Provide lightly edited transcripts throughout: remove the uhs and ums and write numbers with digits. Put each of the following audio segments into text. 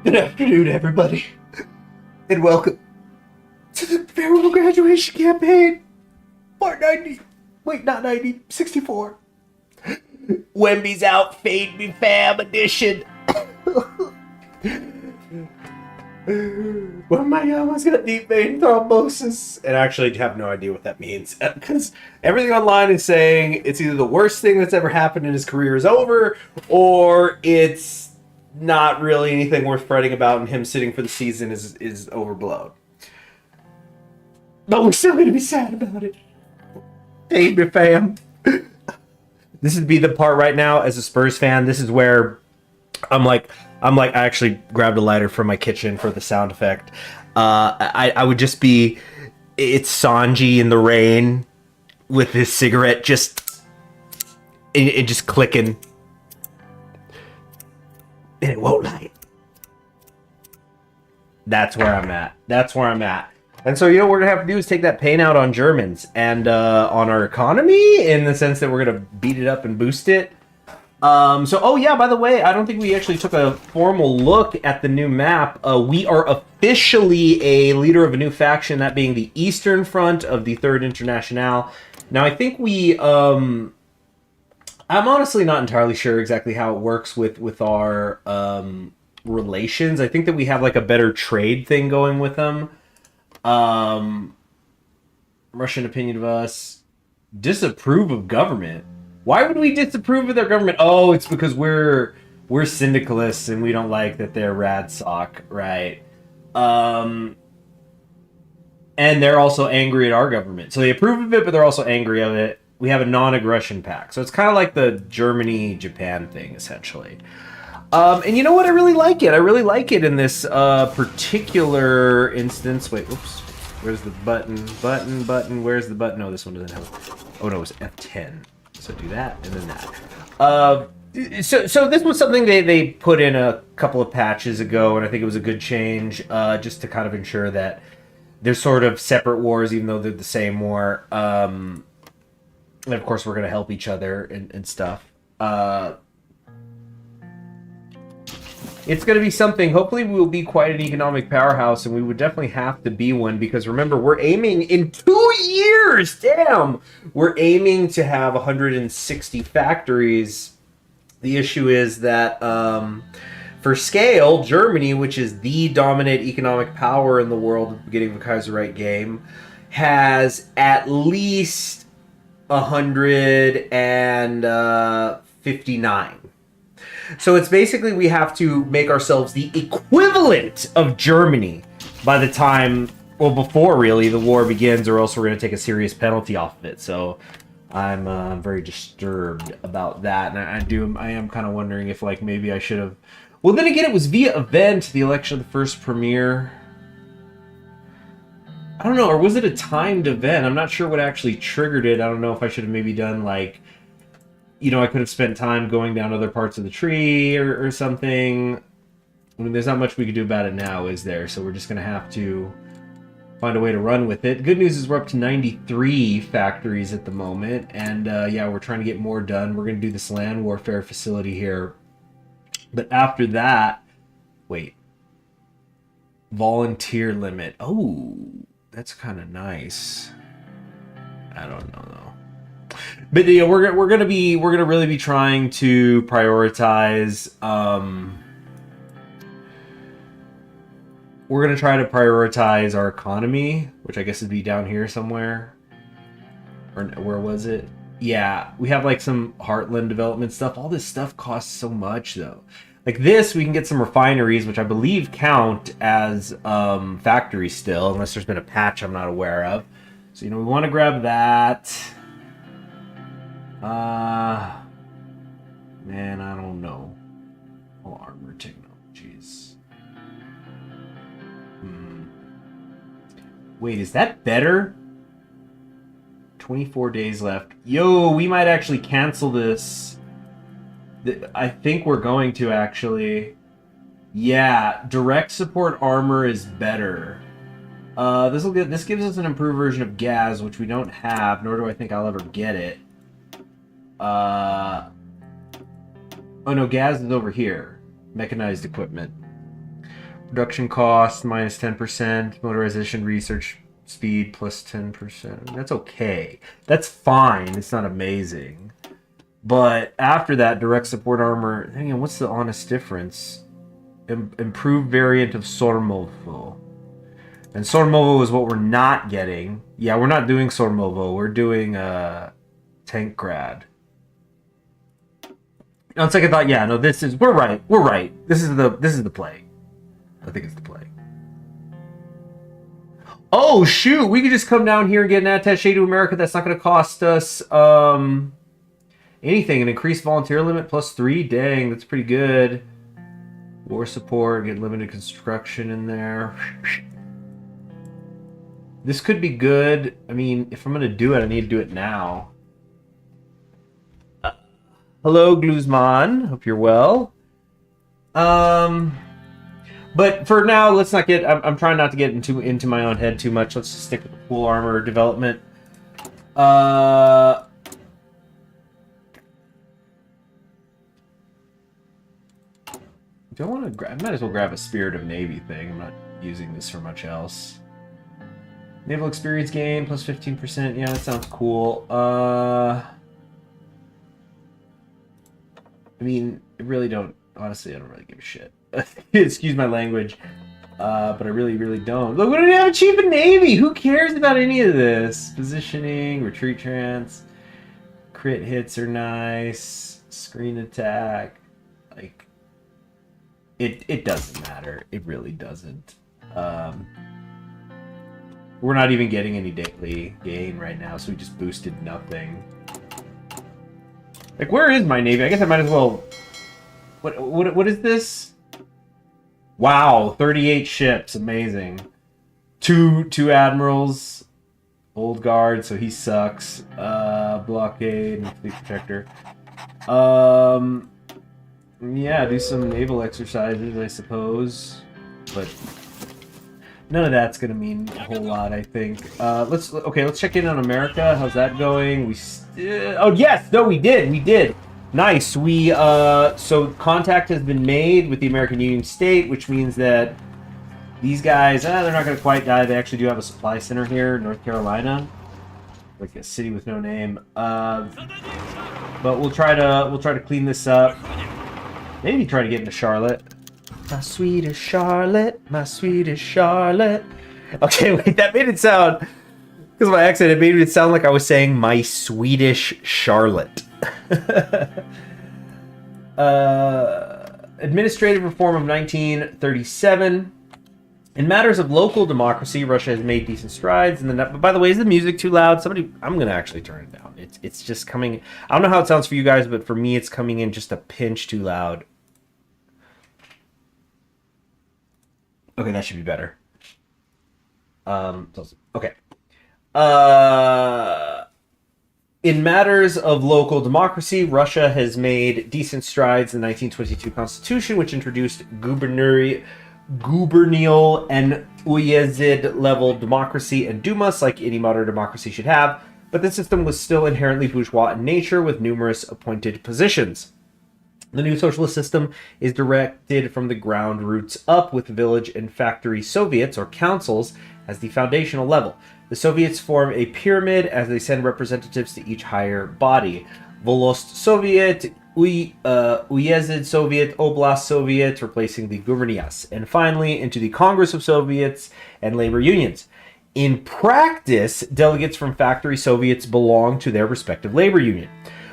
Good afternoon, everybody, and welcome to the farewell graduation campaign. Part 90. Wait, not 90. 64. Wemby's out, fade me fam edition. Well, my almost got deep vein thrombosis, and I actually have no idea what that means because everything online is saying it's either the worst thing that's ever happened in his career is over, or it's not really anything worth fretting about, and him sitting for the season is overblown. But we're still gonna be sad about it. Hey, me fam. This would be the part right now as a Spurs fan. This is where I'm like, I actually grabbed a lighter from my kitchen for the sound effect. I would just be, it's Sanji in the rain with his cigarette just, it just clicking. And it won't light. That's where I'm at. That's where I'm at. And so, you know, what we're going to have to do is take that pain out on Germans and on our economy in the sense that we're going to beat it up and boost it. Oh yeah, by the way, I don't think we actually took a formal look at the new map. We are officially a leader of a new faction, that being the Eastern Front of the Third Internationale. Now, I think I'm honestly not entirely sure exactly how it works with our relations. I think that we have like a better trade thing going with them. Russian opinion of us. Disapprove of government. Why would we disapprove of their government? Oh, it's because we're syndicalists and we don't like that they're rad sock, right? And they're also angry at our government. So they approve of it, but they're also angry of it. We have a non-aggression pact. So it's kind of like the Germany-Japan thing, essentially. And you know what? I really like it. I really like it in this particular instance. Wait, oops. Where's the button? Button. Where's the button? No, this one doesn't have. Oh, no, it's F10. So do that, and then that. So this was something they put in a couple of patches ago, and I think it was a good change, just to kind of ensure that they're sort of separate wars, even though they're the same war. And of course, we're going to help each other and stuff. It's going to be something. Hopefully, we will be quite an economic powerhouse, and we would definitely have to be one because remember, we're aiming in 2 years. Damn, we're aiming to have 160 factories. The issue is that for scale, Germany, which is the dominant economic power in the world at the beginning of the Kaiserreich game, has at least 159. So it's basically we have to make ourselves the equivalent of Germany by the time, well, before really the war begins, or else we're going to take a serious penalty off of it. So I'm very disturbed about that, and I am kind of wondering if like maybe I should have. Well, then again, it was via event, the election of the first premier. I don't know, or was it a timed event? I'm not sure what actually triggered it. I don't know if I should have maybe done like. You know, I could have spent time going down other parts of the tree or something. I mean, there's not much we could do about it now, is there? So we're just going to have to find a way to run with it. Good news is we're up to 93 factories at the moment. And yeah, we're trying to get more done. We're going to do this land warfare facility here. But after that, wait. Volunteer limit. Oh, that's kind of nice. I don't know, though. But yeah, we're gonna really be trying to prioritize. We're gonna try to prioritize our economy, which I guess would be down here somewhere. Or where was it? Yeah, we have like some Heartland development stuff. All this stuff costs so much though. Like this, we can get some refineries, which I believe count as factories still, unless there's been a patch I'm not aware of. So you know we want to grab that. Man, I don't know. All armor technologies. Wait, is that better? 24 days left. Yo, we might actually cancel this. I think we're going to actually. Yeah, direct support armor is better. This gives us an improved version of Gaz, which we don't have, nor do I think I'll ever get it. Oh no, Gaz is over here. Mechanized equipment. Production cost minus 10%. Motorization research speed plus 10%. That's okay. That's fine. It's not amazing. But after that, direct support armor. Hang on, what's the honest difference? Improved variant of Sormovo. And Sormovo is what we're not getting. Yeah, we're not doing Sormovo. We're doing Tank Grad. On second thought, yeah, no, we're right. We're right. This is the play. I think it's the play. Oh shoot, we could just come down here and get an attaché to America. That's not going to cost us anything. An increased volunteer limit plus 3. Dang, that's pretty good. War support, get limited construction in there. This could be good. I mean, if I'm going to do it, I need to do it now. Hello, Gluzman. Hope you're well. But for now, let's not get... I'm trying not to get into my own head too much. Let's just stick with the pool armor development. Do I want to grab... I might as well grab a Spirit of Navy thing. I'm not using this for much else. Naval experience gain plus 15%. Yeah, that sounds cool. I mean, I really don't... Honestly, I don't really give a shit. Excuse my language. But I really, really don't. Look, we don't have a Chief of Navy! Who cares about any of this? Positioning, retreat trance, crit hits are nice, screen attack. Like, it doesn't matter. It really doesn't. We're not even getting any daily gain right now, so we just boosted nothing. Like, where is my Navy? I guess I might as well... What is this? Wow, 38 ships. Amazing. Two admirals. Old guard, so he sucks. Blockade and fleet protector. Yeah, do some naval exercises, I suppose. But none of that's gonna mean a whole lot, I think. Let's check in on America. How's that going? Oh yes, no, we did. Nice. So contact has been made with the American Union State, which means that these guys, they're not gonna quite die. They actually do have a supply center here in North Carolina, like a city with no name. But we'll try to clean this up. Maybe try to get into Charlotte. My sweetest Charlotte, my sweetest Charlotte. Okay, wait, that made it sound, because of my accent, it made it sound like I was saying my Swedish Charlotte. Administrative reform of 1937. In matters of local democracy, Russia has made decent strides. But by the way, is the music too loud? I'm going to actually turn it down. It's just coming... I don't know how it sounds for you guys, but for me, it's coming in just a pinch too loud. Okay, that should be better. Okay. In matters of local democracy, Russia has made decent strides in the 1922 Constitution, which introduced gubernial and uyezd-level democracy and dumas, like any modern democracy should have, but the system was still inherently bourgeois in nature, with numerous appointed positions. The new socialist system is directed from the ground roots up, with village and factory soviets, or councils, as the foundational level. The Soviets form a pyramid as they send representatives to each higher body. Volost Soviet, Uyezd Soviet, Oblast Soviet, replacing the gubernias, and finally into the Congress of Soviets and labor unions. In practice, delegates from factory Soviets belong to their respective labor union,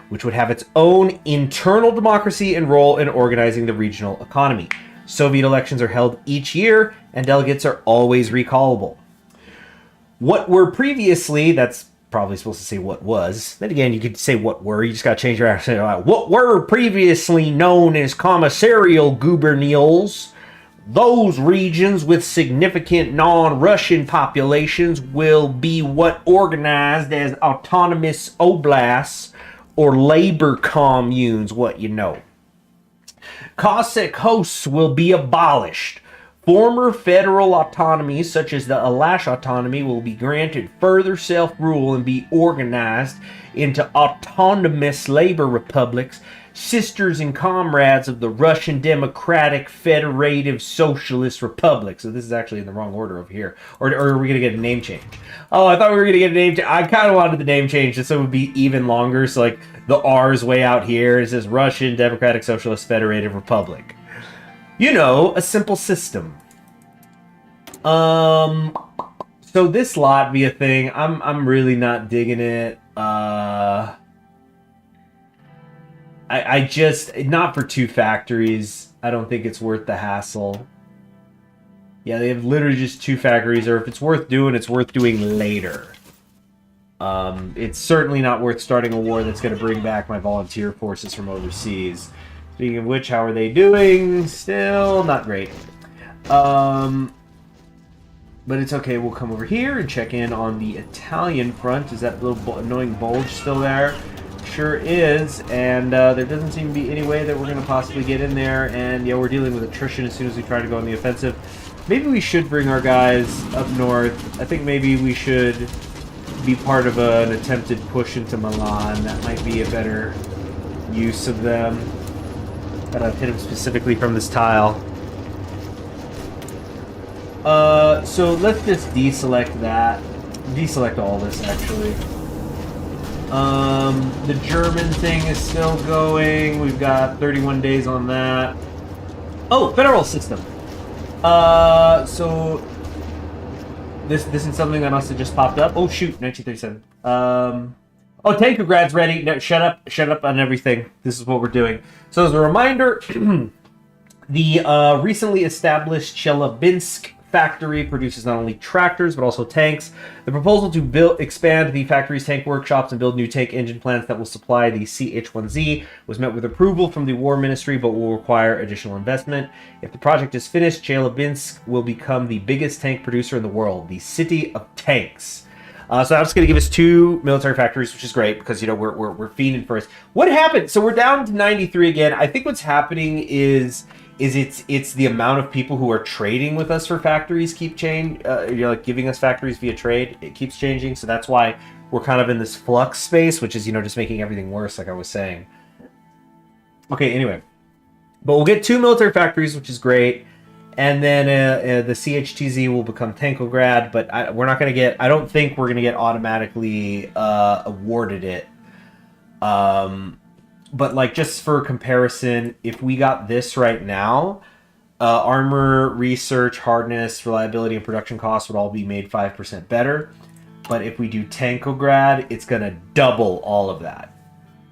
which would have its own internal democracy and role in organizing the regional economy. Soviet elections are held each year, and delegates are always recallable. What were previously, that's probably supposed to say what was. Then again, you could say what were, you just got to change your accent. What were previously known as commissarial gubernials, those regions with significant non-Russian populations will be what organized as autonomous oblasts or labor communes, what you know. Cossack hosts will be abolished. Former federal autonomies, such as the Alash autonomy, will be granted further self-rule and be organized into autonomous labor republics sisters and comrades of the Russian Democratic Federative Socialist Republic. So this is actually in the wrong order over here. Or are we going to get a name change? Oh, I thought we were going to get a name change. I kind of wanted the name change just so it would be even longer. So like the R's way out here. It says Russian Democratic Socialist Federative Republic. You know, a simple system. So this Latvia thing, I'm really not digging it. I just, not for 2 factories. I don't think it's worth the hassle. Yeah, they have literally just 2 factories, or if it's worth doing later. It's certainly not worth starting a war that's going to bring back my volunteer forces from overseas. Speaking of which, how are they doing? Still not great. But it's okay, we'll come over here and check in on the Italian front. Is that little annoying bulge still there? Sure is, and there doesn't seem to be any way that we're going to possibly get in there, and yeah, we're dealing with attrition as soon as we try to go on the offensive. Maybe we should bring our guys up north. I think maybe we should be part of an attempted push into Milan. That might be a better use of them. Gotta hit them specifically from this tile. So let's just deselect that. Deselect all this, actually. The German thing is still going. We've got 31 days on that. Oh, federal system. So this is something that must have just popped up. Oh shoot, 1937. Oh, Grad's ready. No, shut up on everything. This is what we're doing. So as a reminder, the recently established Chelyabinsk factory produces not only tractors but also tanks. The proposal to expand the factory's tank workshops and build new tank engine plants that will supply the CH1Z was met with approval from the War Ministry, but will require additional investment. If the project is finished, Chelyabinsk will become the biggest tank producer in the world, the city of tanks. So that's going to give us 2 military factories, which is great because, you know, we're fiending for us. What happened? So we're down to 93 again. I think what's happening is it's the amount of people who are trading with us for factories keep like giving us factories via trade. It keeps changing, so that's why we're kind of in this flux space, which is, you know, just making everything worse, like I was saying. Okay, anyway, but we'll get 2 military factories, which is great, and then the CHTZ will become Tankograd, but we're not going to get. I don't think we're going to get automatically awarded it. But like, just for comparison, if we got this right now, armor, research, hardness, reliability, and production costs would all be made 5% better. But if we do Tankograd, it's going to double all of that,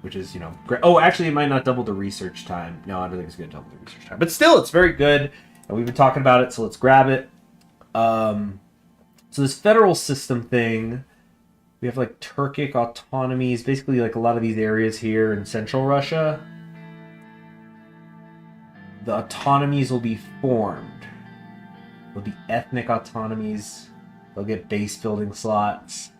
which is, you know, great. Oh, actually, it might not double the research time. No, I don't think it's going to double the research time. But still, it's very good, and we've been talking about it, so let's grab it. So this federal system thing... We have like Turkic autonomies, basically like a lot of these areas here in central Russia. The autonomies will be formed. There'll be ethnic autonomies. They'll get base building slots.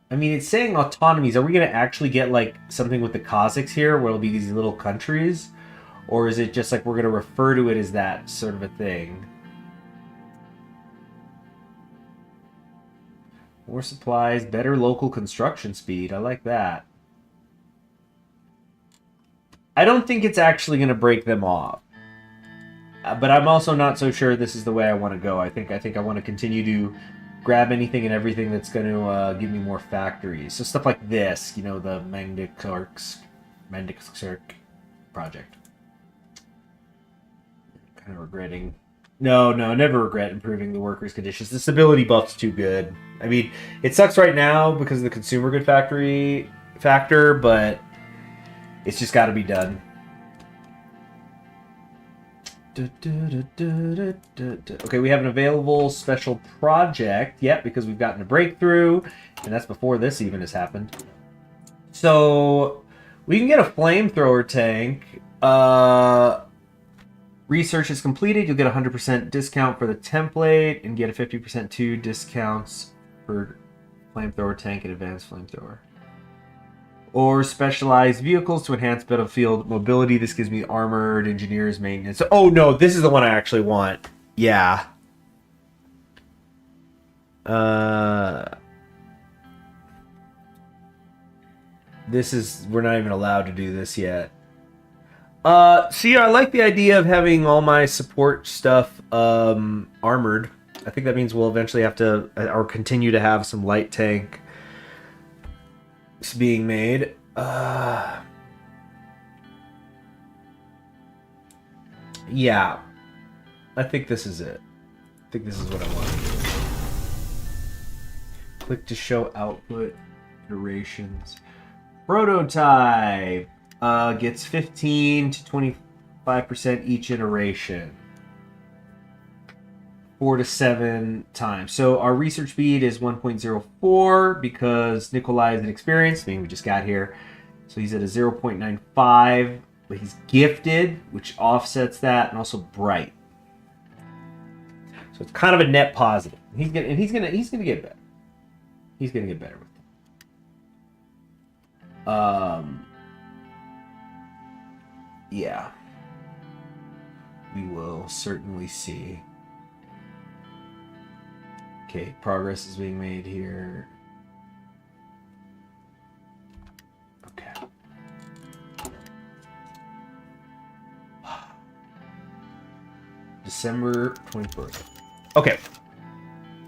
I mean, it's saying autonomies. Are we going to actually get like something with the Kazakhs here where it'll be these little countries? Or is it just like we're going to refer to it as that sort of a thing? More supplies, better local construction speed. I like that. I don't think it's actually going to break them off. But I'm also not so sure this is the way I want to go. I think I want to continue to grab anything and everything that's going to give me more factories. So stuff like this, you know, the Mandikirsk project. Kind of regretting. No, never regret improving the workers' conditions. The stability buff's too good. I mean, it sucks right now because of the consumer good factor, but it's just got to be done. Okay, we have an available special project. Yep, because we've gotten a breakthrough, and that's before this even has happened. So we can get a flamethrower tank. Research is completed. You'll get a 100% discount for the template and get a 50% to discounts for flamethrower tank and advanced flamethrower. Or specialized vehicles to enhance battlefield mobility. This gives me armored engineers maintenance. Oh no, this is the one I actually want. Yeah. we're not even allowed to do this yet. So yeah, I like the idea of having all my support stuff armored. I think that means we'll eventually have to, or continue to have some light tank being made. Yeah, I think this is it. I think this is what I want to do. Click to show output iterations. Prototype gets 15 to 25% each iteration. 4 to 7 times. So our research speed is 1.04 because Nikolai is inexperienced. I mean, we just got here. So he's at a 0.95, but he's gifted, which offsets that, and also bright. So it's kind of a net positive. He's gonna get better. He's gonna get better with it. Yeah. We will certainly see. Okay, progress is being made here. Okay. December 24th. Okay.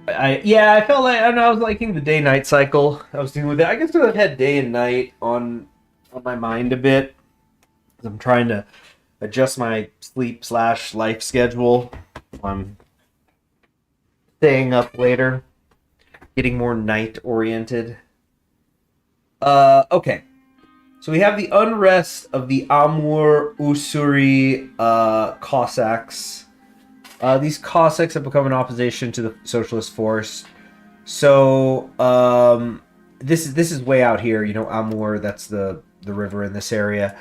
I felt like I was liking the day-night cycle. I was dealing with it. I guess I've had day and night on my mind a bit. I'm trying to adjust my sleep/life schedule. I'm staying up later, getting more night-oriented. Okay. So we have the unrest of the Amur Usuri Cossacks. These Cossacks have become an opposition to the socialist force. So this is way out here. You know, Amur, that's the river in this area.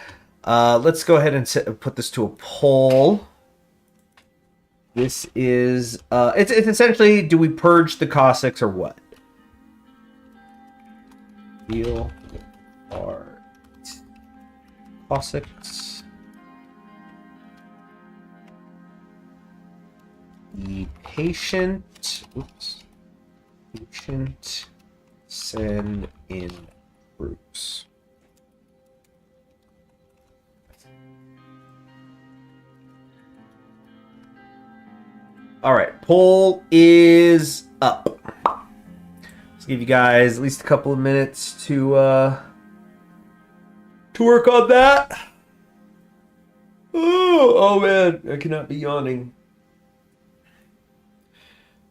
Let's go ahead and put this to a poll. This is it's essentially, do we purge the Cossacks or what? Deal or Cossacks. Be patient. Oops. Patient. Send in groups. All right, poll is up. Let's give you guys at least a couple of minutes to work on that. Oh man, I cannot be yawning.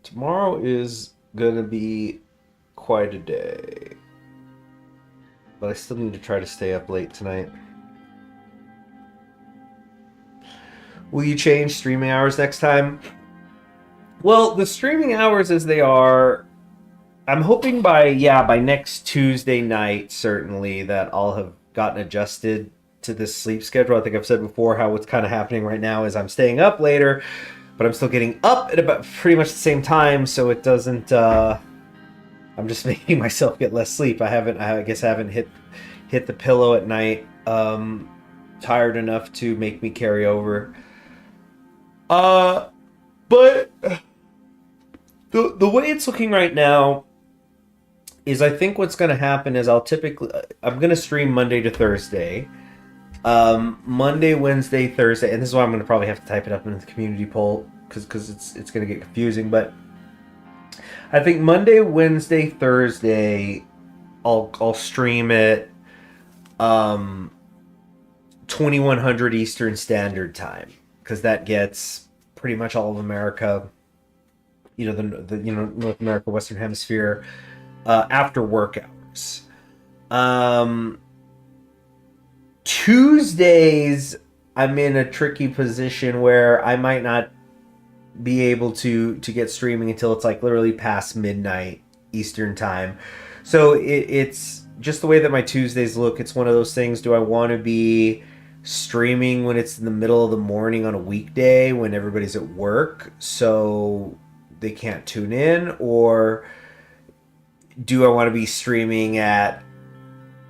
Tomorrow is gonna be quite a day, but I still need to try to stay up late tonight. Will you change streaming hours next time? Well, the streaming hours as they are, I'm hoping by next Tuesday night, certainly, that I'll have gotten adjusted to this sleep schedule. I think I've said before how what's kind of happening right now is I'm staying up later, but I'm still getting up at about pretty much the same time, so it doesn't, I'm just making myself get less sleep. I guess I haven't hit the pillow at night, tired enough to make me carry over. But the way it's looking right now is I think what's going to happen is I'm going to stream Monday to Thursday. Monday, Wednesday, Thursday, and this is why I'm going to probably have to type it up in the community poll because it's going to get confusing, but I think Monday, Wednesday, Thursday I'll stream it 2100 Eastern Standard Time because that gets pretty much all of America, the North America, Western Hemisphere, after work hours. Tuesdays, I'm in a tricky position where I might not be able to get streaming until it's like literally past midnight Eastern Time. So it's just the way that my Tuesdays look. It's one of those things. Do I want to be streaming when it's in the middle of the morning on a weekday when everybody's at work so they can't tune in, or do I want to be streaming at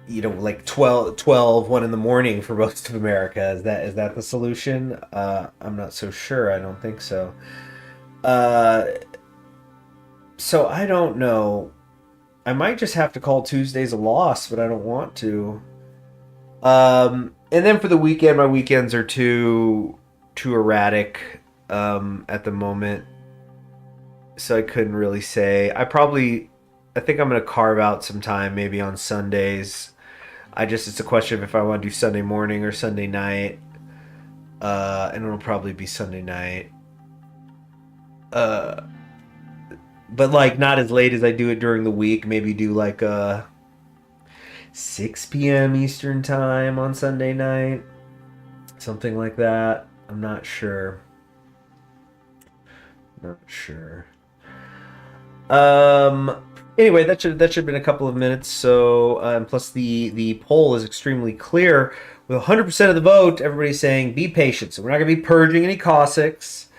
like 1 in the morning for most of America? Is that the solution? I'm not so sure. I don't think so. So I don't know. I might just have to call Tuesdays a loss, but I don't want to. And then for the weekend, my weekends are too erratic at the moment, so I couldn't really say. I think I'm gonna carve out some time maybe on Sundays. It's a question of if I want to do Sunday morning or Sunday night, and it'll probably be Sunday night. But like not as late as I do it during the week. Maybe do like 6 p.m. Eastern time on Sunday night, something like that. I'm not sure. Not sure. Anyway, that should have been a couple of minutes. So, plus the poll is extremely clear with 100% of the vote. Everybody's saying be patient. So we're not going to be purging any Cossacks.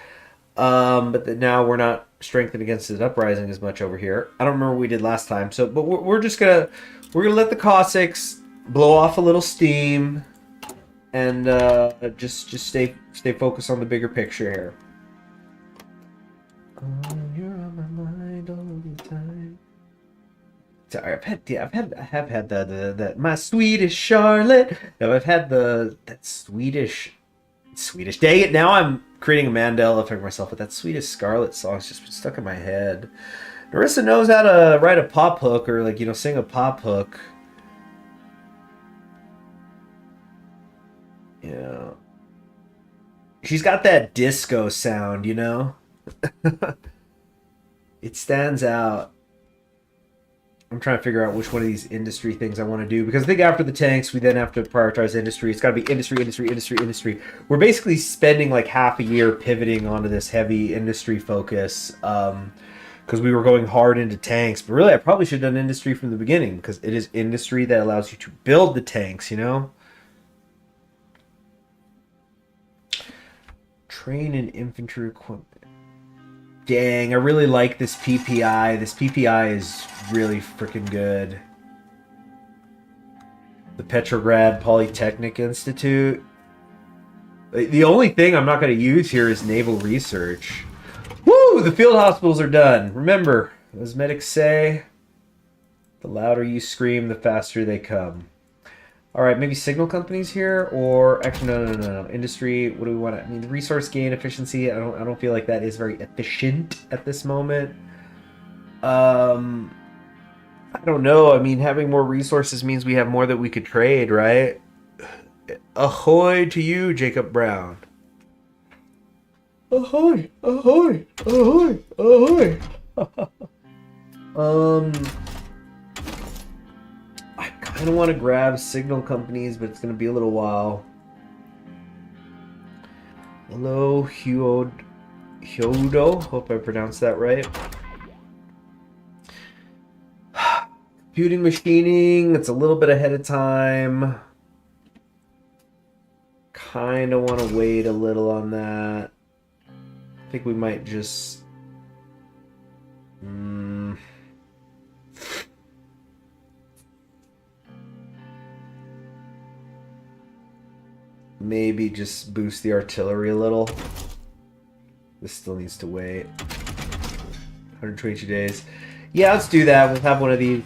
But now we're not strengthened against the uprising as much over here. I don't remember what we did last time. So, but we're gonna let the Cossacks blow off a little steam, and just stay focused on the bigger picture here. Oh, you're on my mind all the time. Sorry, I have had the my Swedish Charlotte. No, I've had that Swedish. Dang it! Now I'm creating a Mandela effect for myself, but that Swedish Scarlet song's just been stuck in my head. Narissa knows how to write a pop hook or sing a pop hook. Yeah. She's got that disco sound, It stands out. I'm trying to figure out which one of these industry things I want to do, because I think after the tanks, we then have to prioritize industry. It's got to be industry. We're basically spending like half a year pivoting onto this heavy industry focus because we were going hard into tanks. But really, I probably should have done industry from the beginning, because it is industry that allows you to build the tanks, Train and infantry equipment. Dang, I really like this PPI. This PPI is really freaking good. The Petrograd Polytechnic Institute. The only thing I'm not going to use here is naval research. Woo! The field hospitals are done. Remember, as medics say, the louder you scream, the faster they come. All right, maybe signal companies here, or actually no. Industry. What do we want? I mean, resource gain efficiency. I don't feel like that is very efficient at this moment. I don't know. I mean, having more resources means we have more that we could trade, right? Ahoy to you, Jacob Brown. Ahoy! Ahoy! Ahoy! Ahoy! I kind of want to grab signal companies, but it's going to be a little while. Hello, Hyodo. Hope I pronounced that right. Computing machining. It's a little bit ahead of time. Kind of want to wait a little on that. I think we might just... maybe just boost the artillery a little. This still needs to wait. 122 days. Yeah, let's do that. We'll have one of these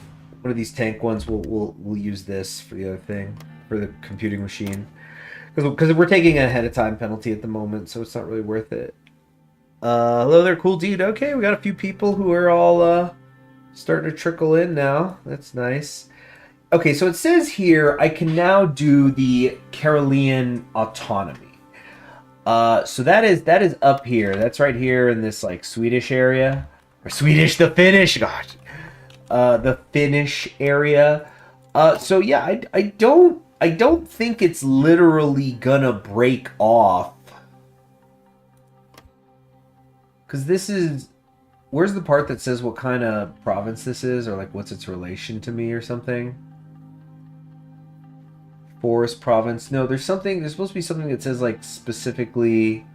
tank ones. We'll use this for the other thing, for the computing machine, because we're taking a ahead of time penalty at the moment, so it's not really worth it. Hello there, cool dude. Okay, we got a few people who are all starting to trickle in now. That's nice. Okay, so it says here I can now do the Karelian autonomy. So that is up here. That's right here in this like Swedish area, or the Finnish. God, the Finnish area. So yeah, I don't think it's literally gonna break off, because this is. Where's the part that says what kind of province this is, or like what's its relation to me or something? Forest province. No, there's supposed to be something that says like specifically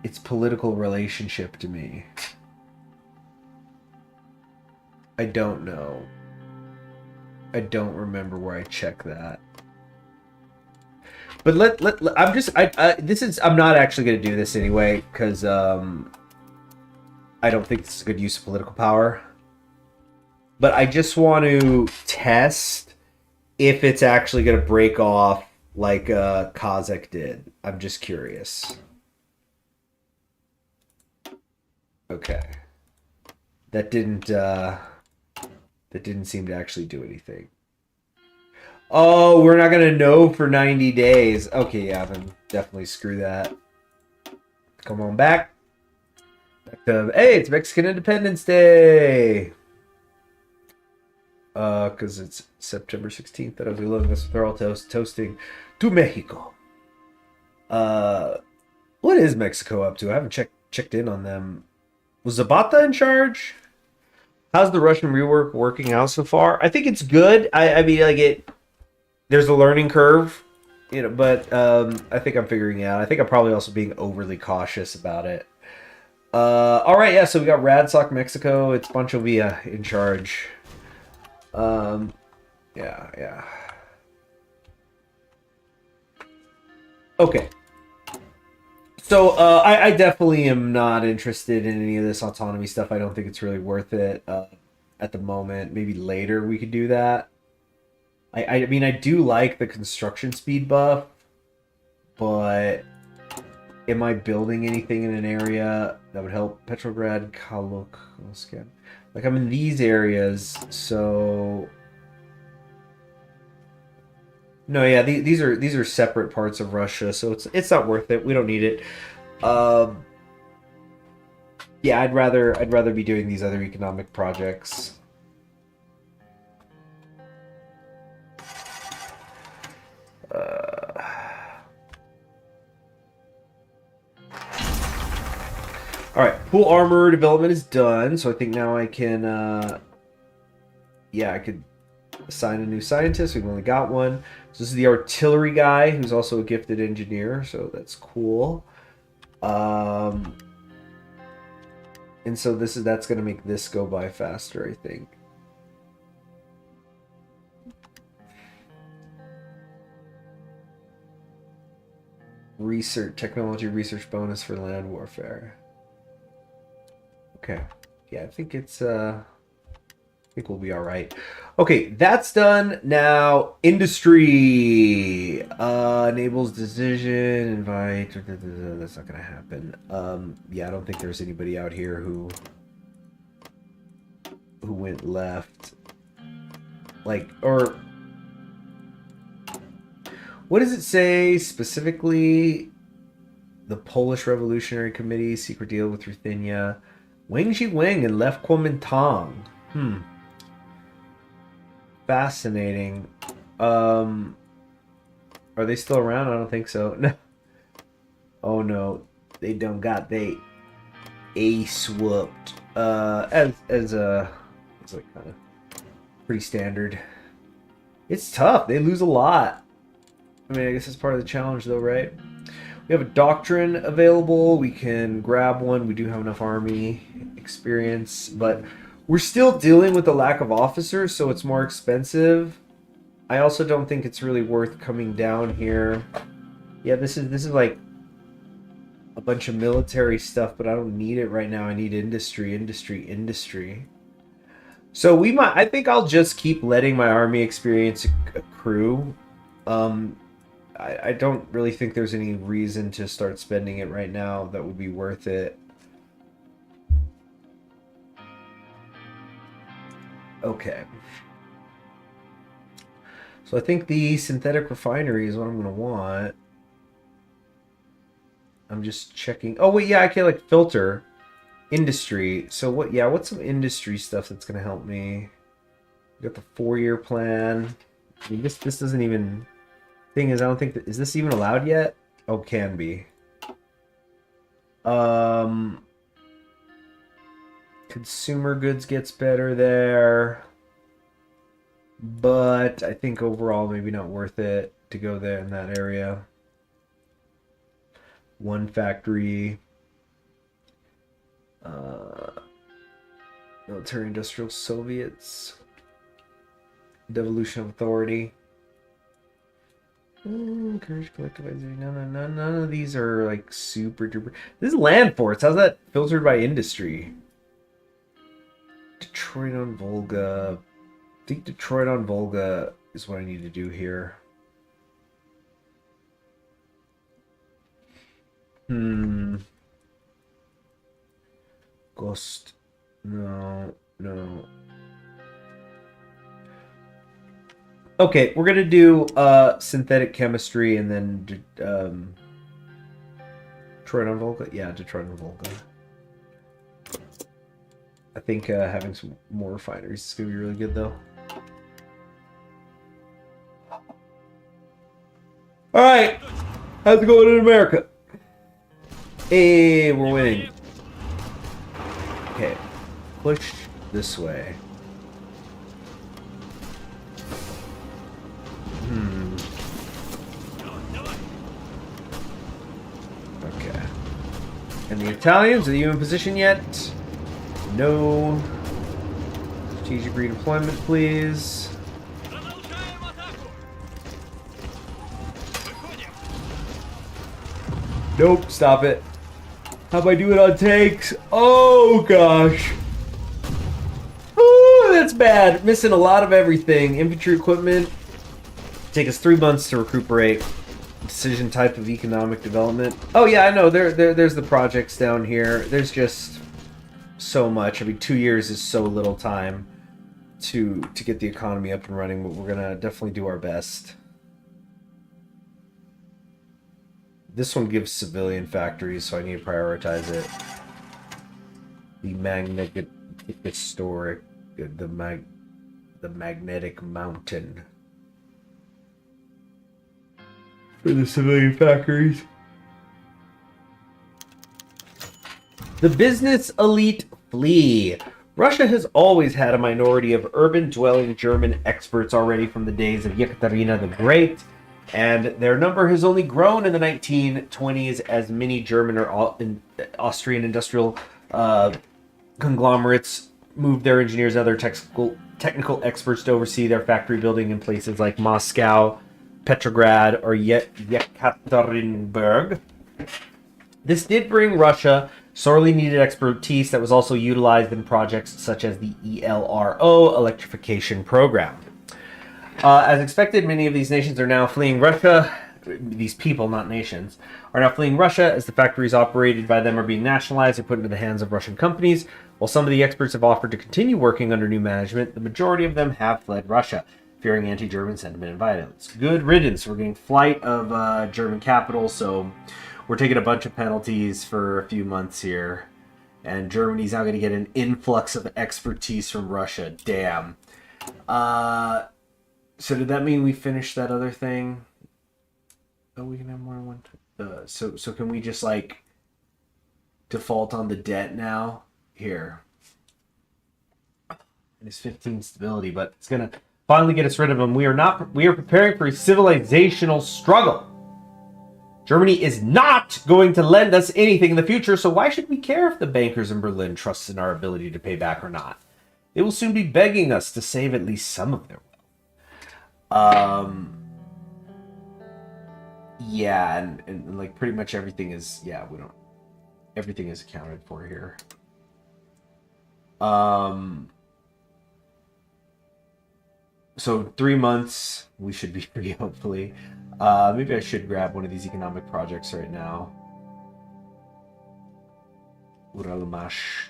its political relationship to me. I don't know. I don't remember where I checked that. But I'm not actually going to do this anyway, because I don't think this is a good use of political power. But I just want to test if it's actually going to break off like Kazakh did? I'm just curious. Okay. That didn't seem to actually do anything. Oh, we're not gonna know for 90 days. Okay, yeah, then definitely screw that. Come on back. Hey, it's Mexican Independence Day. Because it's September 16th that I was loving this. They're all toasting to Mexico. What is Mexico up to? I haven't checked in on them. Was Zapata in charge? How's the Russian rework working out so far? I think it's good. I mean, like it. There's a learning curve, but I think I'm figuring it out. I think I'm probably also being overly cautious about it. All right, yeah. So we got Radsock Mexico. It's Pancho Villa in charge. Yeah. Okay. So I definitely am not interested in any of this autonomy stuff. I don't think it's really worth it at the moment. Maybe later we could do that. I mean, I do like the construction speed buff, but am I building anything in an area that would help Petrograd, Kaluk, like I'm in these areas, so no, yeah, these are separate parts of Russia, so it's not worth it. We don't need it. Yeah, I'd rather be doing these other economic projects. All right, pool armor development is done, so I think now I can, yeah, I could assign a new scientist. We've only got one. So this is the artillery guy, who's also a gifted engineer, so that's cool. And so that's going to make this go by faster, I think. Technology research bonus for land warfare. Okay. Yeah, I think we'll be all right. Okay, that's done. Now, industry enables decision, invite. That's not gonna happen. Yeah, I don't think there's anybody out here who went left. Like, or what does it say specifically? The Polish Revolutionary Committee, secret deal with Ruthenia, Wang Jiwing and left Kuomintang. Fascinating. Are they still around? I don't think so. No. Oh no, they don't got they swooped. As it's like kind of pretty standard. It's tough. They lose a lot. I mean, I guess it's part of the challenge, though, right? We have a doctrine available. We can grab one. We do have enough army experience, but we're still dealing with the lack of officers, so it's more expensive. I also don't think it's really worth coming down here. Yeah, this is like a bunch of military stuff, but I don't need it right now. I need industry. So I think I'll just keep letting my army experience accrue. I don't really think there's any reason to start spending it right now that would be worth it. Okay. So I think the synthetic refinery is what I'm going to want. I'm just checking. Oh, wait, yeah, I can like filter industry. So what's some industry stuff that's going to help me? We got the 4-year plan. I mean, this doesn't even... Thing is, I don't think is this even allowed yet? Oh, can be. Consumer goods gets better there, but I think overall maybe not worth it to go there in that area. One factory, military industrial Soviets, devolution of authority. Encourage collective identity. No, none of these are like super duper. This is land force. How's that filtered by industry? Detroit on Volga. I think Detroit on Volga is what I need to do here. Ghost. No, no. Okay, we're gonna do synthetic chemistry and then Detroit on Volga. Yeah, Detroit on Volga. I think having some more refineries is gonna be really good though. All right, how's it going in America? Hey, we're winning. Okay, push this way. Okay. And the Italians, are you in position yet? No. Strategic redeployment, please. Nope, stop it. How about I do it on tanks? Oh, gosh. Ooh, that's bad. Missing a lot of everything. Infantry equipment. Take us 3 months to recuperate. Decision type of economic development. Oh, yeah, I know. There's the projects down here. There's just so much. I mean, 2 years is so little time to get the economy up and running, but we're going to definitely do our best. This one gives civilian factories, so I need to prioritize it. The magnetic mountain for the civilian factories. The business elite flee. Russia has always had a minority of urban-dwelling German experts already from the days of Yekaterina the Great, and their number has only grown in the 1920s as many German or Austrian industrial conglomerates moved their engineers and other technical experts to oversee their factory building in places like Moscow, Petrograd, or Yekaterinburg. This did bring Russia sorely needed expertise that was also utilized in projects such as the ELRO electrification program. As expected, many of these nations are now fleeing Russia. These people, not nations, are now fleeing Russia as the factories operated by them are being nationalized or put into the hands of Russian companies. While some of the experts have offered to continue working under new management, the majority of them have fled Russia, fearing anti-German sentiment and violence. Good riddance. We're getting flight of German capital, so we're taking a bunch of penalties for a few months here. And Germany's now going to get an influx of expertise from Russia. Damn. So did that mean we finished that other thing? Oh, we can have more than one. So can we just like default on the debt now? Here. It's 15 stability, but it's gonna finally get us rid of them. We are preparing for a civilizational struggle. Germany is not going to lend us anything in the future, so why should we care if the bankers in Berlin trust in our ability to pay back or not? They will soon be begging us to save at least some of their wealth. Yeah, and like pretty much everything is, yeah, everything is accounted for here. So 3 months, we should be free, hopefully. Maybe I should grab one of these economic projects right now. Uralmash.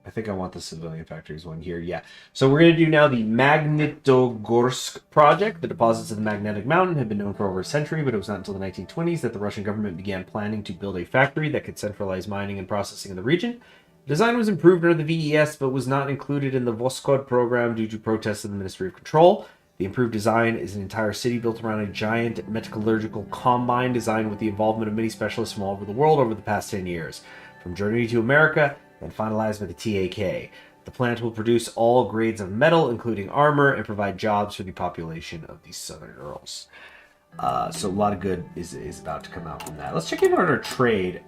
I think I want the civilian factories one here. Yeah. So we're going to do now the Magnitogorsk project. The deposits of the magnetic mountain have been known for over a century, but it was not until the 1920s that the Russian government began planning to build a factory that could centralize mining and processing in the region. Design was improved under the VES, but was not included in the Voskod program due to protests of the Ministry of Control. The improved design is an entire city built around a giant metallurgical combine designed with the involvement of many specialists from all over the world over the past 10 years. From Germany to America, and finalized by the TAK. The plant will produce all grades of metal, including armor, and provide jobs for the population of these southern girls. So a lot of good is about to come out from that. Let's check in on our trade.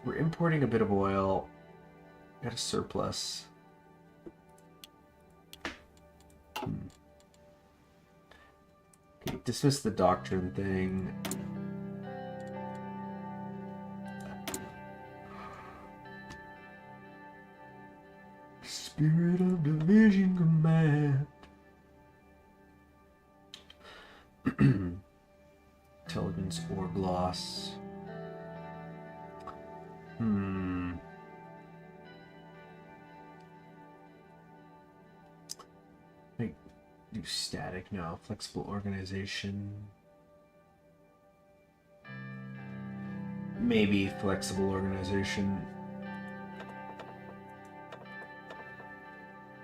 We're importing a bit of oil. Got a surplus. Okay, dismiss the doctrine thing. Spirit of Division Command. loss. Like, do static? No. Flexible organization. Maybe flexible organization.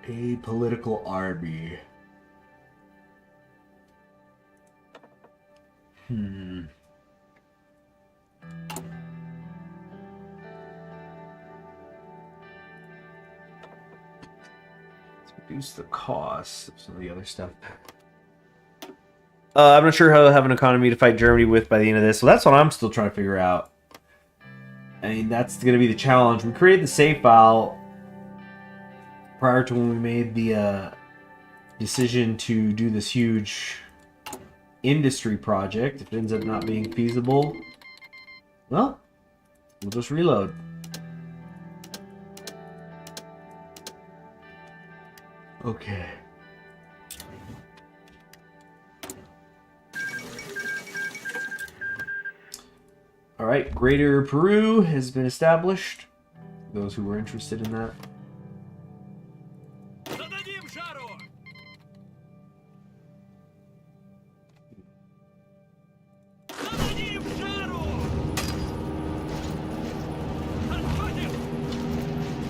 Apolitical army. Let's reduce the cost of some of the other stuff. I'm not sure how to have an economy to fight Germany with by the end of this. So that's what I'm still trying to figure out. I mean, that's going to be the challenge. We created the save file prior to when we made the decision to do this huge industry project. If it ends up not being feasible, well, we'll just reload. Okay. All right, Greater Peru has been established. Those who were interested in that.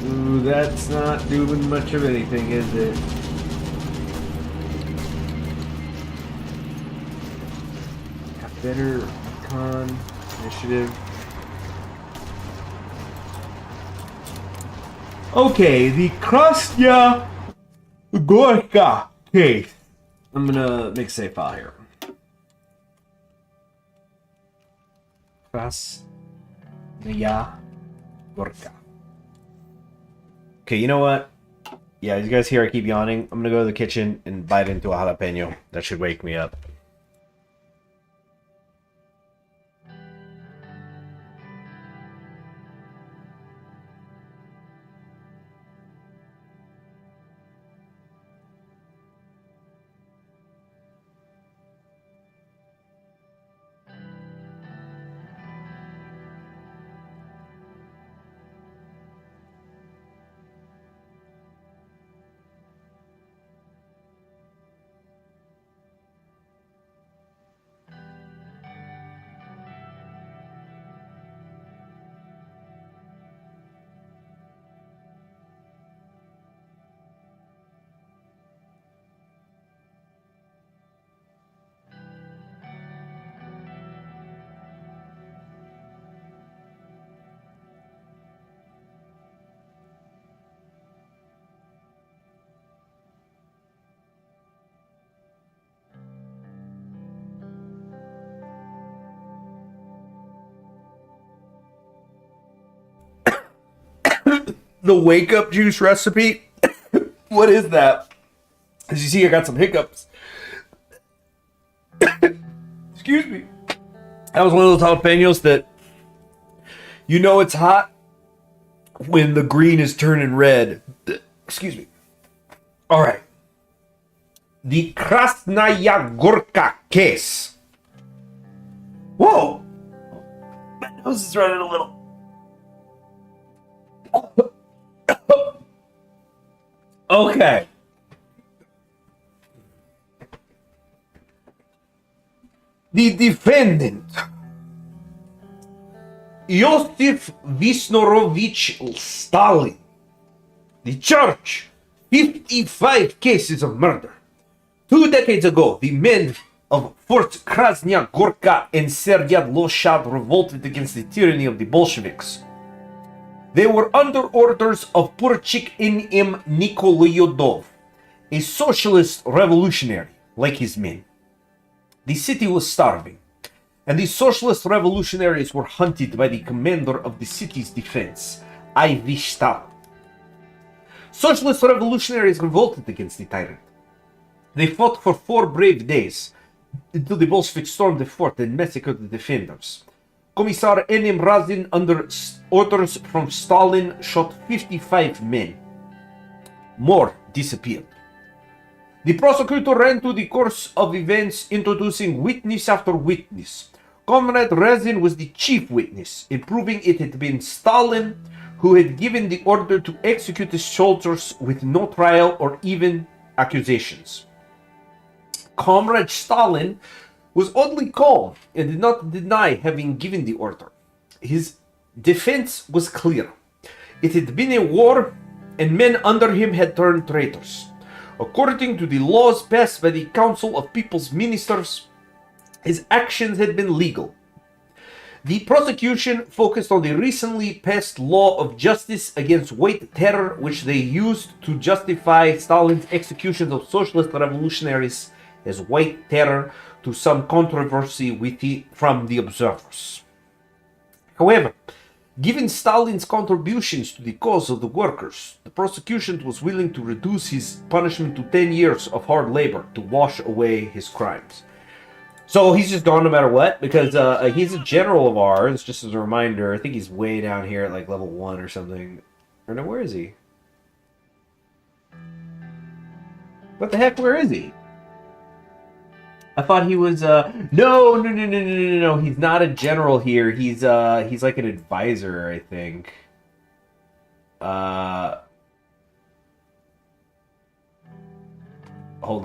Ooh, that's not doing much of anything, is it? Got better econ initiative. Okay, the Krasnaya Gorka case. I'm gonna make a save file here. Krasnaya Gorka. Okay, you know what? Yeah, you guys hear I keep yawning. I'm gonna go to the kitchen and bite into a jalapeno. That should wake me up. The wake up juice recipe? What is that? As you see, I got some hiccups. Excuse me. That was one of those jalapenos that you know it's hot when the green is turning red. Excuse me. All right. The Krasnaya Gorka case. Whoa. My nose is running a little. Okay. The defendant, Yosif Visnorovich Stalin. The charge, 55 cases of murder. 2 decades ago, the men of Fort Krasnaya Gorka and Seryadloshad revolted against the tyranny of the Bolsheviks. They were under orders of Porchik N.M. Nikoloyodov, a socialist revolutionary like his men. The city was starving, and the socialist revolutionaries were hunted by the commander of the city's defense, I.V. Stalin. Socialist revolutionaries revolted against the tyrant. They fought for 4 brave days, until the Bolsheviks stormed the fort and massacred the defenders. Commissar N.M. Razin, under orders from Stalin, shot 55 men. More disappeared. The prosecutor ran through the course of events, introducing witness after witness, Comrade Rezin was the chief witness in proving it had been Stalin who had given the order to execute the soldiers with no trial or even accusations. Comrade Stalin was oddly calm and did not deny having given the order. His defense was clear. It had been a war, and men under him had turned traitors. According to the laws passed by the Council of People's Ministers, his actions had been legal. The prosecution focused on the recently passed law of justice against white terror, which they used to justify Stalin's executions of socialist revolutionaries as white terror, to some controversy from the observers. However, given Stalin's contributions to the cause of the workers, the prosecution was willing to reduce his punishment to 10 years of hard labor to wash away his crimes. So he's just gone no matter what, because he's a general of ours, just as a reminder. I think he's way down here at like level 1 or something. Or no, where is he? What the heck, where is he? I thought he was no, he's not a general here. He's like an advisor, I think. Hold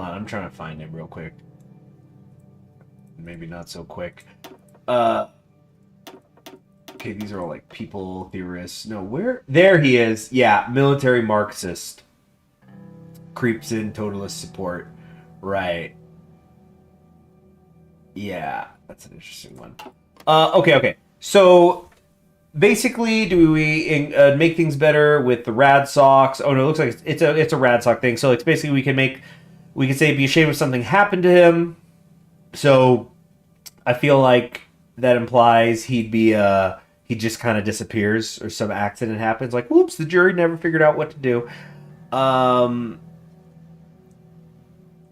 on, I'm trying to find him real quick. Maybe not so quick. Okay, these are all like people theorists. No, where? There he is. Yeah, military Marxist. Creeps in totalist support. Right. Yeah, that's an interesting one. Okay. So, basically, do we make things better with the rad socks? Oh no, it looks like it's a rad sock thing. So it's basically we can say be ashamed if something happened to him. So, I feel like that implies he just kind of disappears or some accident happens. Like, whoops, the jury never figured out what to do.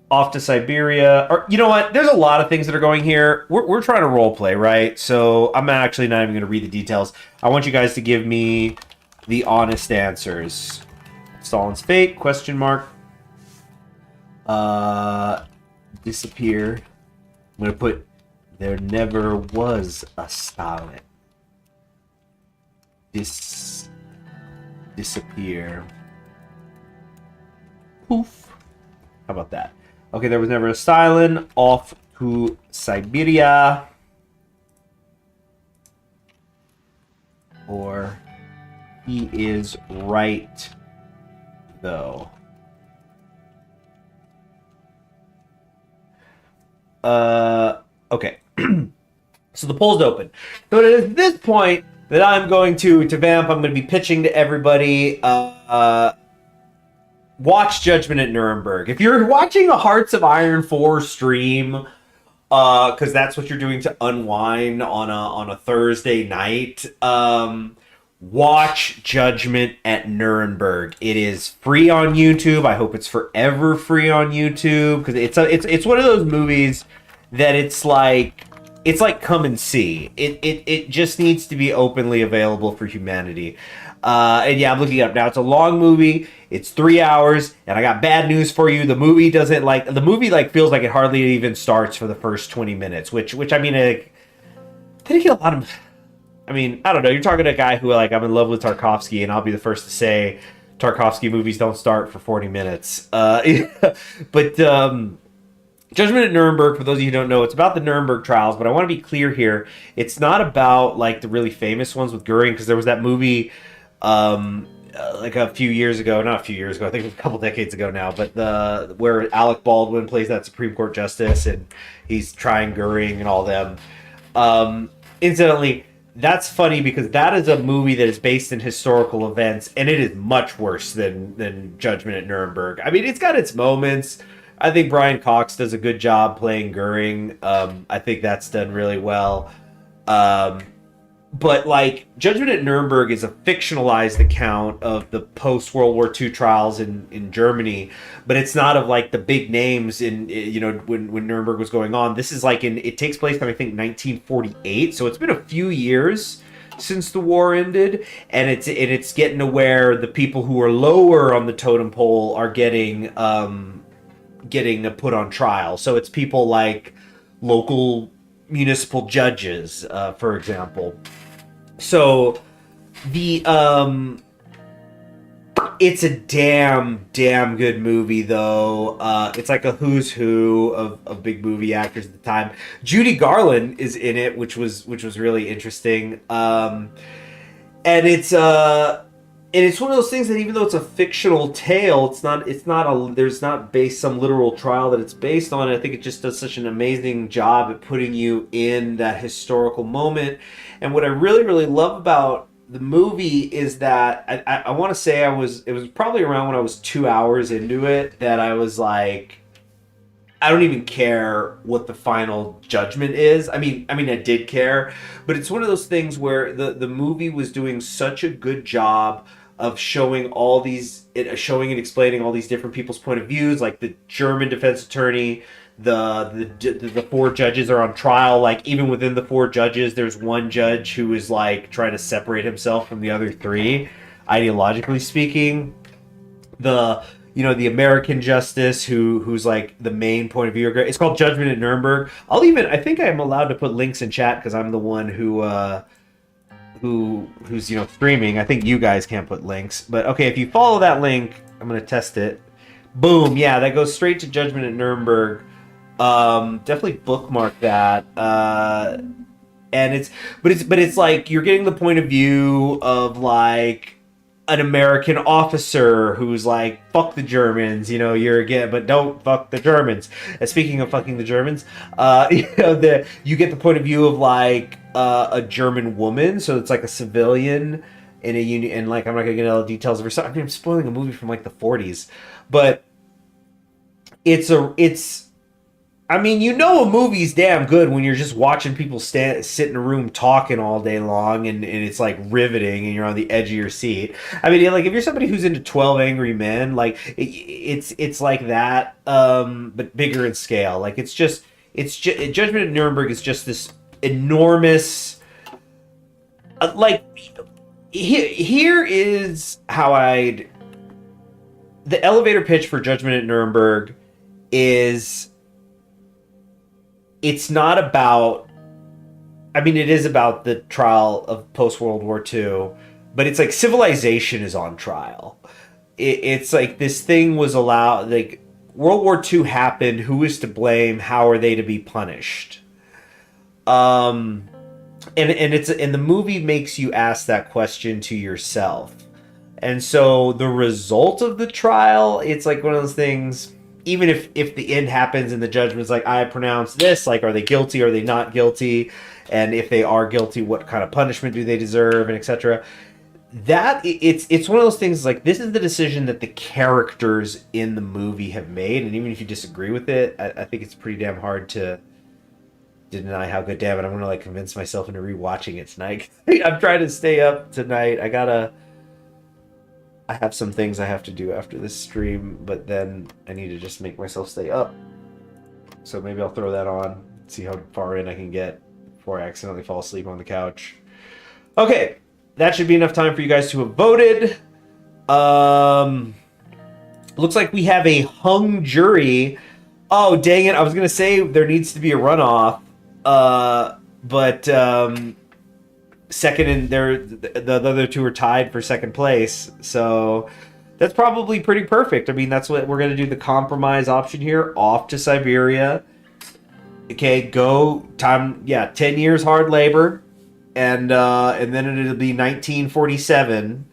Off to Siberia, or you know what? There's a lot of things that are going here. We're trying to role play, right? So I'm actually not even going to read the details. I want you guys to give me the honest answers. Stalin's fate? Question mark. Disappear. I'm going to put there never was a Stalin. Disappear. Poof. How about that? Okay, there was never a Stalin. Off to Siberia. Or he is right, though. Okay. So the poll's open. So it is this point that I'm going to vamp. I'm going to be pitching to everybody. Watch Judgment at Nuremberg. If you're watching a Hearts of Iron 4 stream, because that's what you're doing to unwind on a Thursday night, watch Judgment at Nuremberg. It is free on YouTube. I hope it's forever free on YouTube, because it's one of those movies that it's like come and see. It just needs to be openly available for humanity. And yeah, I'm looking it up now. It's a long movie. It's 3 hours, and I got bad news for you. The movie feels like it hardly even starts for the first 20 minutes, which I mean, didn't get a lot of. I mean, I don't know. You're talking to a guy who I'm in love with Tarkovsky, and I'll be the first to say Tarkovsky movies don't start for 40 minutes. But Judgment at Nuremberg, for those of you who don't know, it's about the Nuremberg trials, but I want to be clear here. It's not about like the really famous ones with Goering, because there was that movie like a few years ago, not a few years ago, I think it was a couple decades ago now, but where Alec Baldwin plays that Supreme Court justice and he's trying Goering and all them. Incidentally, that's funny because that is a movie that is based in historical events, and it is much worse than Judgment at Nuremberg. I mean, it's got its moments. I think Brian Cox does a good job playing Goering. I think that's done really well. But like Judgment at Nuremberg is a fictionalized account of the post-World War II trials in Germany, but it's not of like the big names in when Nuremberg was going on. This is like it takes place in I think 1948, so it's been a few years since the war ended, and it's getting to where the people who are lower on the totem pole are getting put on trial. So it's people like local municipal judges, for example. So the it's a damn good movie, though. It's like a who's who of big movie actors at the time. Judy Garland is in it, which was really interesting. And it's one of those things that even though it's a fictional tale, there's not based some literal trial that it's based on. I think it just does such an amazing job at putting you in that historical moment. And what I really love about the movie is that I want to say it was probably around when I was 2 hours into it that I was like, I don't even care what the final judgment is. I mean I did care, but it's one of those things where the movie was doing such a good job of showing and explaining all these different people's point of views, like the German defense attorney. The four judges are on trial. Like, even within the four judges, there's one judge who is like trying to separate himself from the other three, ideologically speaking. The American justice who's like the main point of view. It's called Judgment at Nuremberg. I think I'm allowed to put links in chat because I'm the one who's streaming. I think you guys can't put links, but okay, if you follow that link, I'm gonna test it. Boom, yeah, that goes straight to Judgment at Nuremberg. Definitely bookmark that. And it's like you're getting the point of view of like an American officer who's like, fuck the Germans, but don't fuck the Germans. And speaking of fucking the Germans, you get the point of view of like a German woman, so it's like a civilian in a union, and like I'm not gonna get into all the details of her. I mean, I'm spoiling a movie from like the 40s, but I mean, a movie's damn good when you're just watching people sit in a room talking all day long, and it's like riveting, and you're on the edge of your seat. I mean, like if you're somebody who's into 12 Angry Men, like it's like that, but bigger in scale. Like it's just Judgment at Nuremberg is just this enormous, like here is how the elevator pitch for Judgment at Nuremberg is. It's not about, I mean, it is about the trial of post-World War II, but it's like civilization is on trial. It's like this thing was allowed, like World War II happened, who is to blame, how are they to be punished? And the movie makes you ask that question to yourself. And so the result of the trial, it's like one of those things. Even if the end happens and the judgment's like, I pronounce this, like, are they guilty, are they not guilty? And if they are guilty, what kind of punishment do they deserve, and etc. It's one of those things like, this is the decision that the characters in the movie have made, and even if you disagree with it, I think it's pretty damn hard to deny how good. Damn it, I'm gonna like convince myself into rewatching it tonight. I'm trying to stay up tonight. I have some things I have to do after this stream, but then I need to just make myself stay up. So maybe I'll throw that on, see how far in I can get before I accidentally fall asleep on the couch. Okay, that should be enough time for you guys to have voted. Looks like we have a hung jury. Oh, dang it, I was going to say there needs to be a runoff, but second and the other two are tied for second place, so that's probably pretty perfect. I mean, that's what we're going to do, the compromise option here. Off to Siberia. Okay, go time. Yeah, 10 years hard labor, and then it'll be 1947,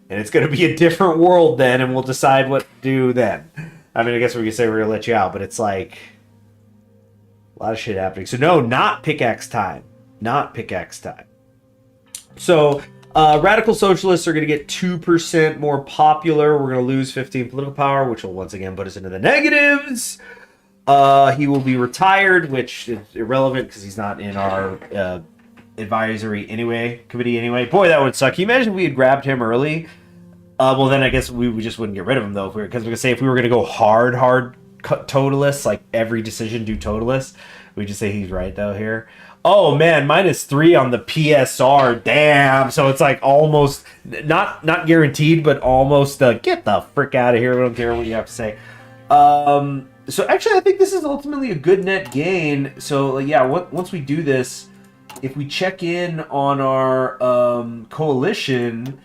and it's going to be a different world then, and we'll decide what to do then. I mean, I guess we could say we're going to let you out, but it's like a lot of shit happening. So no, not pickaxe time. Not pickaxe time. So, radical socialists are going to get 2% more popular. We're going to lose 15 political power, which will once again put us into the negatives. He will be retired, which is irrelevant because he's not in our advisory committee anyway. Boy, that would suck. Can you imagine if we had grabbed him early? Well, then I guess we just wouldn't get rid of him, though, because we could say if we were going to go hard totalists, like every decision do totalists, we'd just say he's right, though, here. Oh man, -3 on the PSR. Damn. So it's like almost not guaranteed, but almost get the frick out of here. We don't care what you have to say. So actually, I think this is ultimately a good net gain. So yeah, once we do this, if we check in on our coalition,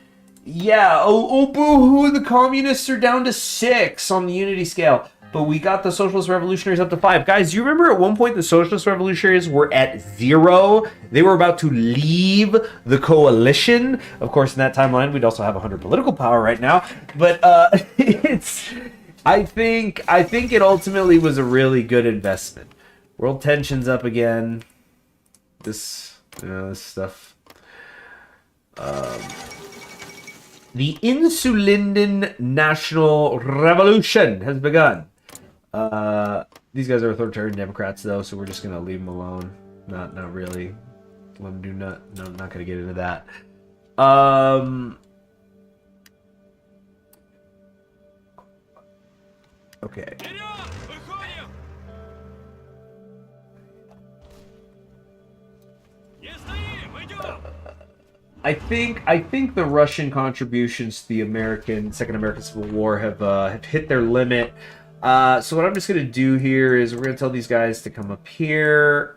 yeah, oh boo-hoo, the communists are down to 6 on the unity scale. But we got the socialist revolutionaries up to 5. Guys, do you remember at one point the socialist revolutionaries were at 0? They were about to leave the coalition. Of course, in that timeline, we'd also have 100 political power right now. But it's... I think it ultimately was a really good investment. World tension's up again. This stuff. The Insulinden National Revolution has begun. These guys are authoritarian Democrats, though, so we're just gonna leave them alone. Not really. Let them do not. No, I'm not gonna get into that. Okay. I think the Russian contributions to the Second American Civil War have hit their limit. So what I'm just gonna do here is we're gonna tell these guys to come up here,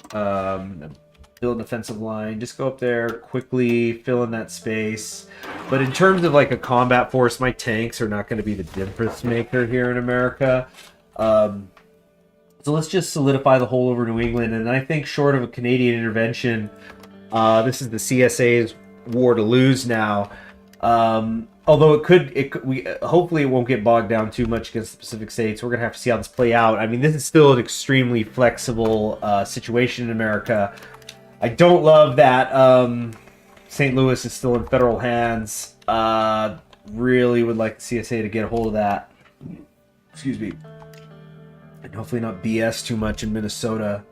build an offensive line. Just go up there quickly, fill in that space. But in terms of like a combat force, my tanks are not going to be the difference maker here in America. So let's just solidify the whole over New England. And I think short of a Canadian intervention, this is the CSA's war to lose now. Although we hopefully it won't get bogged down too much against the Pacific states. We're gonna have to see how this play out. I mean, this is still an extremely flexible situation in America. I don't love that St. Louis is still in federal hands. Really would like the CSA to get a hold of that. Excuse me. And hopefully not BS too much in Minnesota.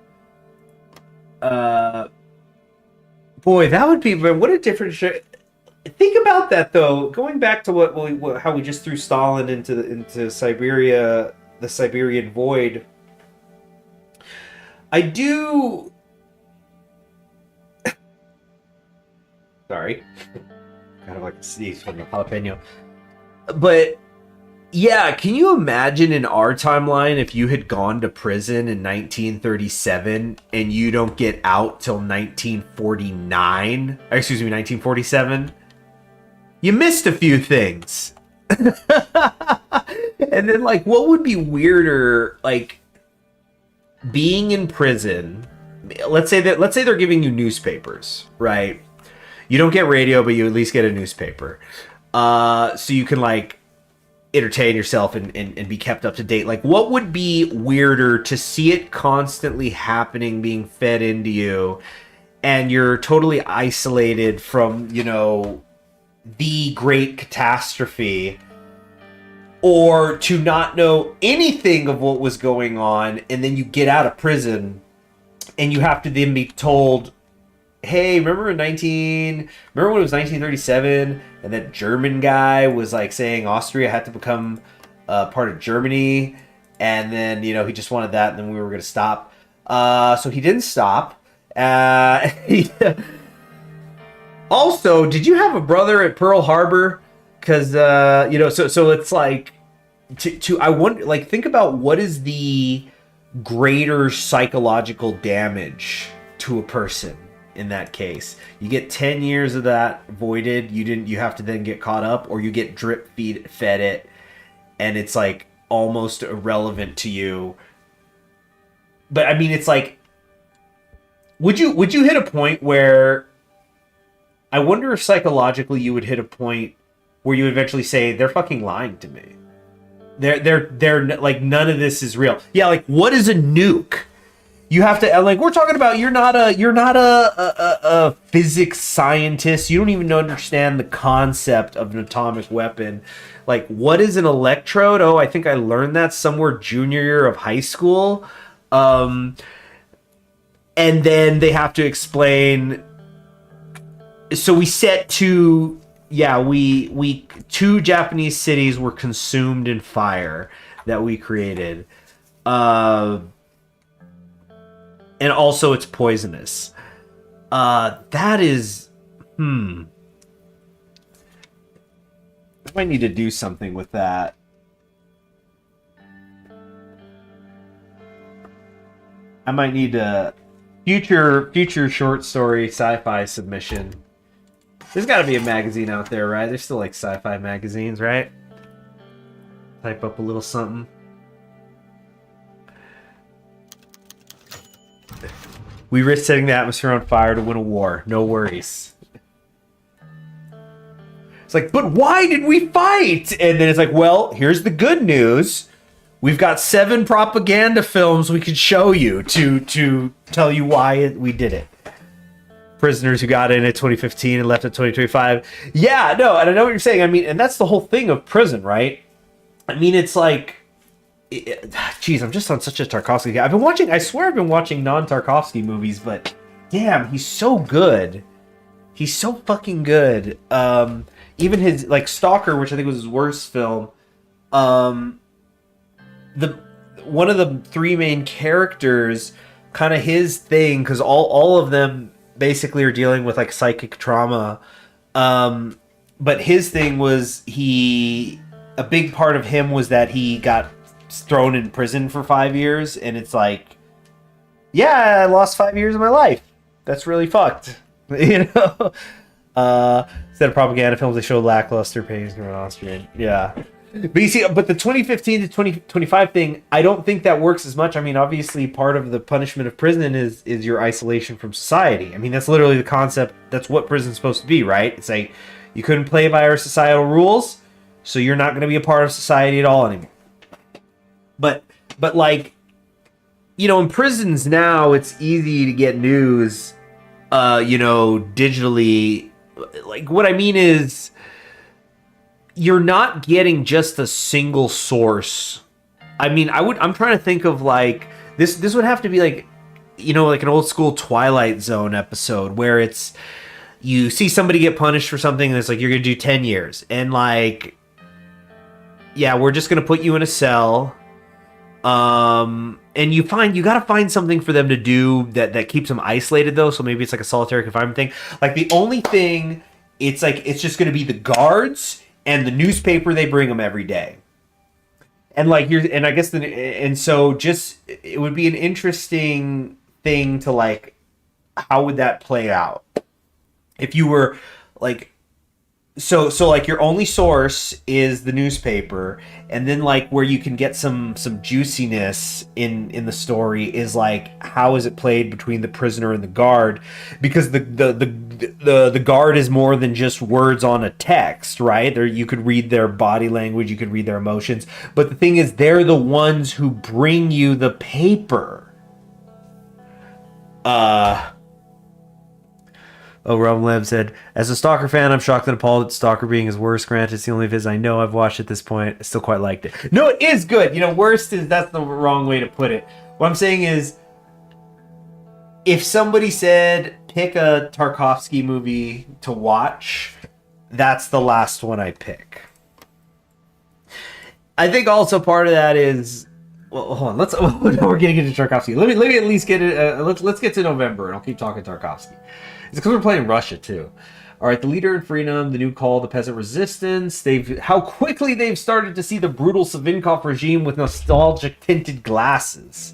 Boy, that would be... What a different... Think about that, though. Going back to how we just threw Stalin into Siberia, the Siberian void. I do... Sorry. Kind of like a sneeze from the jalapeno. But, yeah, can you imagine in our timeline if you had gone to prison in 1937 and you don't get out till 1949? Excuse me, 1947? You missed a few things. And then, like, what would be weirder, like, being in prison... Let's say they're giving you newspapers, right? You don't get radio, but you at least get a newspaper. So you can, like, entertain yourself and be kept up to date. Like, what would be weirder to see it constantly happening, being fed into you, and you're totally isolated from, you know, the great catastrophe, or to not know anything of what was going on, and then you get out of prison, and you have to then be told... Hey, remember when it was 1937 and that German guy was like saying Austria had to become part of Germany, and then, you know, he just wanted that and then we were going to stop. So he didn't stop. Also, did you have a brother at Pearl Harbor? Because, you know, so it's like, I wonder, like, think about what is the greater psychological damage to a person. In that case, you get 10 years of that voided. You have to then get caught up, or you get drip fed it, and it's like almost irrelevant to you. But I mean, it's like, would you hit a point where... I wonder if psychologically you would hit a point where you would eventually say, they're fucking lying to me. They're like, none of this is real. Yeah, like, what is a nuke? You have to, like, we're talking about, you're not a physics scientist. You don't even understand the concept of an atomic weapon. Like, what is an electrode? Oh, I think I learned that somewhere junior year of high school. And then they have to explain. So we set two, two Japanese cities were consumed in fire that we created. And also it's poisonous. That is... I might need to do something with that. I might need a future short story sci-fi submission. There's got to be a magazine out there, right? There's still like sci-fi magazines, right? Type up a little something. We risk setting the atmosphere on fire to win a war. No worries. It's like, but why did we fight? And then it's like, well, here's the good news. We've got 7 propaganda films we could show you to tell you why we did it. Prisoners who got in at 2015 and left at 2025. Yeah, no, and I know what you're saying. I mean, and that's the whole thing of prison, right? I mean, it's like, geez, I'm just on such a Tarkovsky guy. I swear I've been watching non-Tarkovsky movies, but damn, he's so good. He's so fucking good. Even his, like, Stalker, which I think was his worst film, one of the 3 main characters, kind of his thing, because all of them basically are dealing with like psychic trauma, but his thing was a big part of him was that he got thrown in prison for 5 years, and it's like, yeah, I lost 5 years of my life. That's really fucked, you know. Instead of propaganda films, they show lackluster paintings from Austrian. Yeah. But you see, but the 2015 to 2025 thing, I don't think that works as much. I mean, obviously, part of the punishment of prison is your isolation from society. I mean, that's literally the concept. That's what prison's supposed to be, right? It's like, you couldn't play by our societal rules, so you're not going to be a part of society at all anymore. But like, you know, in prisons now, it's easy to get news, you know, digitally. Like, what I mean is, you're not getting just a single source. I mean, I'm trying to think of like this would have to be like, you know, like an old school Twilight Zone episode where it's, you see somebody get punished for something and it's like, you're going to do 10 years. And like, yeah, we're just going to put you in a cell. And you got to find something for them to do that keeps them isolated though. So maybe it's like a solitary confinement thing. Like the only thing, it's like, it's just going to be the guards and the newspaper they bring them every day. And like so just, it would be an interesting thing to like, how would that play out? If you were like, so like your only source is the newspaper, and then like where you can get some juiciness in the story is like, how is it played between the prisoner and the guard? Because the guard is more than just words on a text, right? There, you could read their body language, you could read their emotions, but the thing is, they're the ones who bring you the paper. Oh, Rob Lamb said, as a Stalker fan, I'm shocked and appalled at Stalker being his worst. Granted, it's the only viz I know I've watched at this point. I still quite liked it. No, it is good. You know, worst is, that's the wrong way to put it. What I'm saying is, if somebody said, pick a Tarkovsky movie to watch, that's the last one I pick. I think also part of that is, well, hold on. We're getting into Tarkovsky. Let me at least get it. Let's get to November, and I'll keep talking Tarkovsky. It's because we're playing Russia too. All right, the leader in freedom, the new call, the peasant resistance. How quickly they've started to see the brutal Savinkov regime with nostalgic tinted glasses.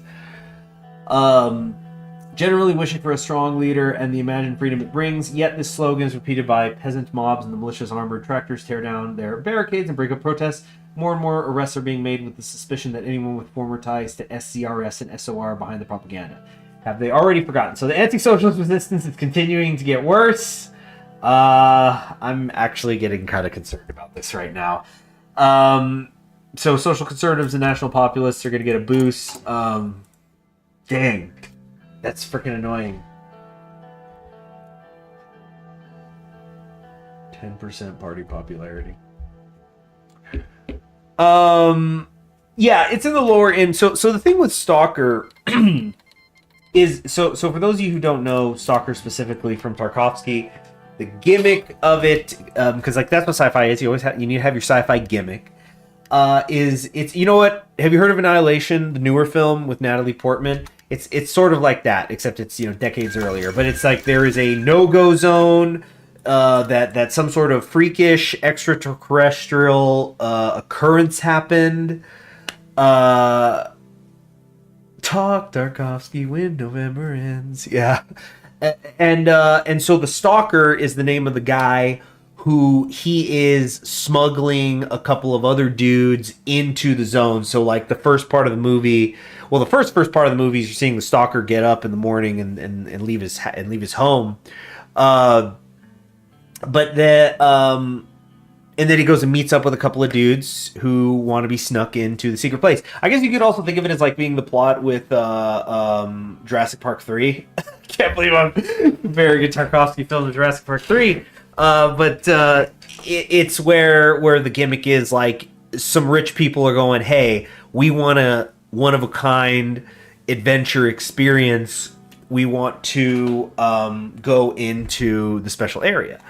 Generally wishing for a strong leader and the imagined freedom it brings. Yet this slogan is repeated by peasant mobs and the militia's armored tractors tear down their barricades and break up protests. More and more arrests are being made with the suspicion that anyone with former ties to SCRS and SOR are behind the propaganda. Have they already forgotten? So the anti-socialist resistance is continuing to get worse. I'm actually getting kind of concerned about this right now. So social conservatives and national populists are going to get a boost. Dang. That's freaking annoying. 10% party popularity. Yeah, it's in the lower end. So the thing with Stalker is, so for those of you who don't know Stalker specifically from Tarkovsky, the gimmick of it, because like that's what sci-fi is. You need to have your sci-fi gimmick. It's, you know what? Have you heard of Annihilation, the newer film with Natalie Portman? It's sort of like that, except it's, you know, decades earlier. But it's like there is a no-go zone, that some sort of freakish extraterrestrial occurrence happened. To Talk Tarkovsky when November ends. Yeah. And so the stalker is the name of the guy who he is smuggling a couple of other dudes into the zone. So like the first part of the movie, well, the first part of the movie is you're seeing the stalker get up in the morning and leave his home. But and then he goes and meets up with a couple of dudes who want to be snuck into the secret place. I guess you could also think of it as like being the plot with Jurassic Park 3. Can't believe I'm comparing a Tarkovsky film to Jurassic Park 3. But it's where the gimmick is like some rich people are going, hey, we want a one-of-a-kind adventure experience. We want to go into the special area.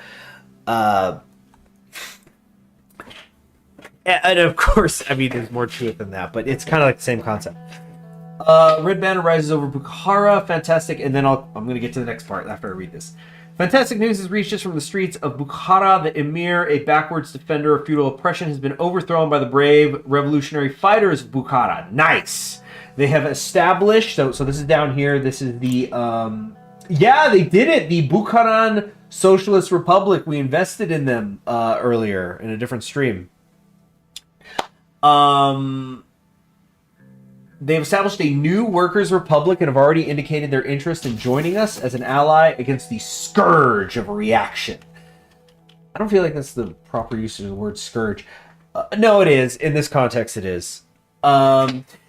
And of course, I mean, there's more to it than that, but it's kind of like the same concept. Red Banner rises over Bukhara. Fantastic. And then I'm going to get to the next part after I read this. Fantastic news has reached us from the streets of Bukhara. The emir, a backwards defender of feudal oppression, has been overthrown by the brave revolutionary fighters of Bukhara. Nice. They have established, so this is down here. This is the, yeah, they did it. The Bukharan Socialist Republic. We invested in them earlier in a different stream. They've established a new workers' republic and have already indicated their interest in joining us as an ally against the scourge of reaction. I don't feel like that's the proper use of the word scourge. No, it is. In this context, it is.